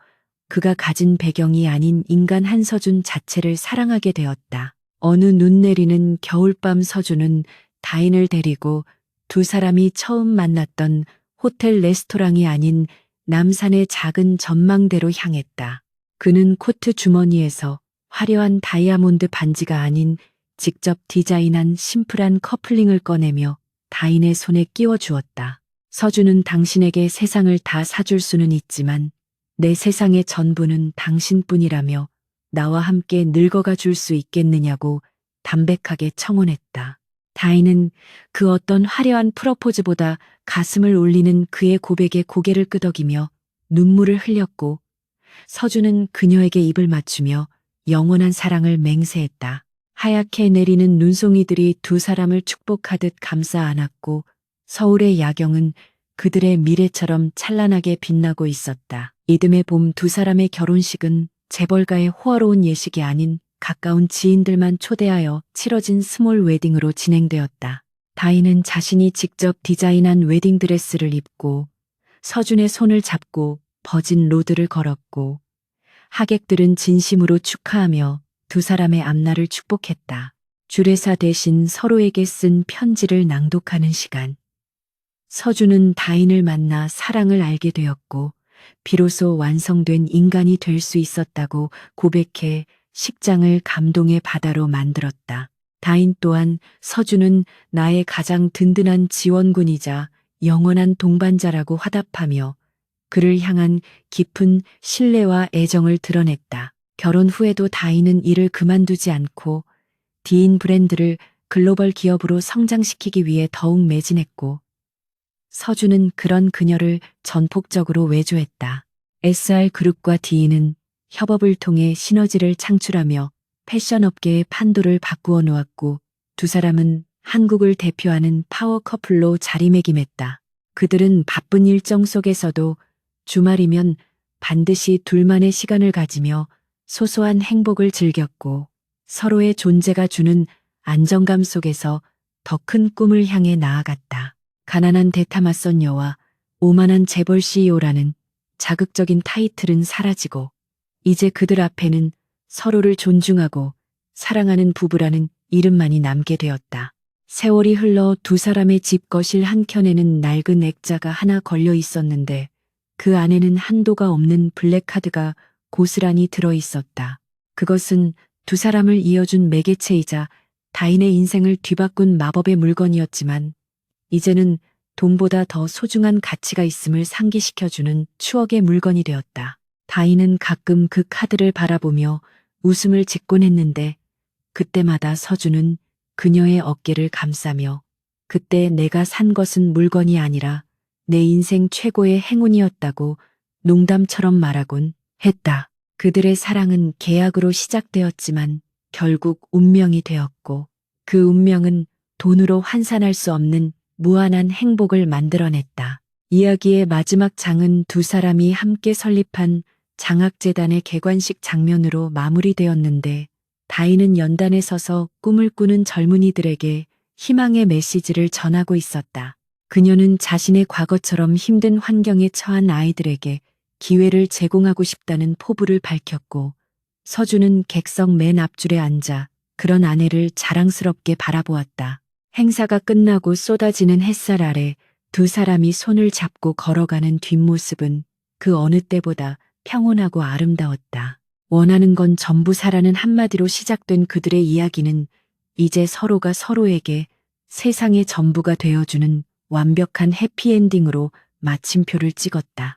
그가 가진 배경이 아닌 인간 한서준 자체를 사랑하게 되었다. 어느 눈 내리는 겨울밤 서준은 다인을 데리고 두 사람이 처음 만났던 호텔 레스토랑이 아닌 남산의 작은 전망대로 향했다. 그는 코트 주머니에서 화려한 다이아몬드 반지가 아닌 직접 디자인한 심플한 커플링을 꺼내며 다인의 손에 끼워주었다. 서준은 당신에게 세상을 다 사줄 수는 있지만 내 세상의 전부는 당신뿐이라며 나와 함께 늙어가 줄 수 있겠느냐고 담백하게 청혼했다. 다인은 그 어떤 화려한 프러포즈보다 가슴을 울리는 그의 고백에 고개를 끄덕이며 눈물을 흘렸고, 서준은 그녀에게 입을 맞추며 영원한 사랑을 맹세했다. 하얗게 내리는 눈송이들이 두 사람을 축복하듯 감싸 안았고, 서울의 야경은 그들의 미래처럼 찬란하게 빛나고 있었다. 이듬해 봄 두 사람의 결혼식은 재벌가의 호화로운 예식이 아닌 가까운 지인들만 초대하여 치러진 스몰 웨딩으로 진행되었다. 다인은 자신이 직접 디자인한 웨딩드레스를 입고 서준의 손을 잡고 버진 로드를 걸었고, 하객들은 진심으로 축하하며 두 사람의 앞날을 축복했다. 주례사 대신 서로에게 쓴 편지를 낭독하는 시간. 서준은 다인을 만나 사랑을 알게 되었고, 비로소 완성된 인간이 될 수 있었다고 고백해 식장을 감동의 바다로 만들었다. 다인 또한 서준은 나의 가장 든든한 지원군이자 영원한 동반자라고 화답하며 그를 향한 깊은 신뢰와 애정을 드러냈다. 결혼 후에도 다인은 일을 그만두지 않고 디인 브랜드를 글로벌 기업으로 성장시키기 위해 더욱 매진했고, 서준은 그런 그녀를 전폭적으로 외조했다. SR그룹과 디인은 협업을 통해 시너지를 창출하며 패션업계의 판도를 바꾸어 놓았고, 두 사람은 한국을 대표하는 파워 커플로 자리매김했다. 그들은 바쁜 일정 속에서도 주말이면 반드시 둘만의 시간을 가지며 소소한 행복을 즐겼고, 서로의 존재가 주는 안정감 속에서 더 큰 꿈을 향해 나아갔다. 가난한 대타 맞선 여와 오만한 재벌 CEO라는 자극적인 타이틀은 사라지고, 이제 그들 앞에는 서로를 존중하고 사랑하는 부부라는 이름만이 남게 되었다. 세월이 흘러 두 사람의 집 거실 한켠에는 낡은 액자가 하나 걸려 있었는데, 그 안에는 한도가 없는 블랙카드가 고스란히 들어 있었다. 그것은 두 사람을 이어준 매개체이자 다인의 인생을 뒤바꾼 마법의 물건이었지만, 이제는 돈보다 더 소중한 가치가 있음을 상기시켜주는 추억의 물건이 되었다. 다인은 가끔 그 카드를 바라보며 웃음을 짓곤 했는데, 그때마다 서준은 그녀의 어깨를 감싸며 그때 내가 산 것은 물건이 아니라 내 인생 최고의 행운이었다고 농담처럼 말하곤 했다. 그들의 사랑은 계약으로 시작되었지만 결국 운명이 되었고, 그 운명은 돈으로 환산할 수 없는 무한한 행복을 만들어냈다. 이야기의 마지막 장은 두 사람이 함께 설립한 장학재단의 개관식 장면으로 마무리되었는데, 다인은 연단에 서서 꿈을 꾸는 젊은이들에게 희망의 메시지를 전하고 있었다. 그녀는 자신의 과거처럼 힘든 환경에 처한 아이들에게 기회를 제공하고 싶다는 포부를 밝혔고, 서준은 객석 맨 앞줄에 앉아 그런 아내를 자랑스럽게 바라보았다. 행사가 끝나고 쏟아지는 햇살 아래 두 사람이 손을 잡고 걸어가는 뒷모습은 그 어느 때보다 평온하고 아름다웠다. 원하는 건 전부 사라는 한마디로 시작된 그들의 이야기는 이제 서로가 서로에게 세상의 전부가 되어주는 완벽한 해피엔딩으로 마침표를 찍었다.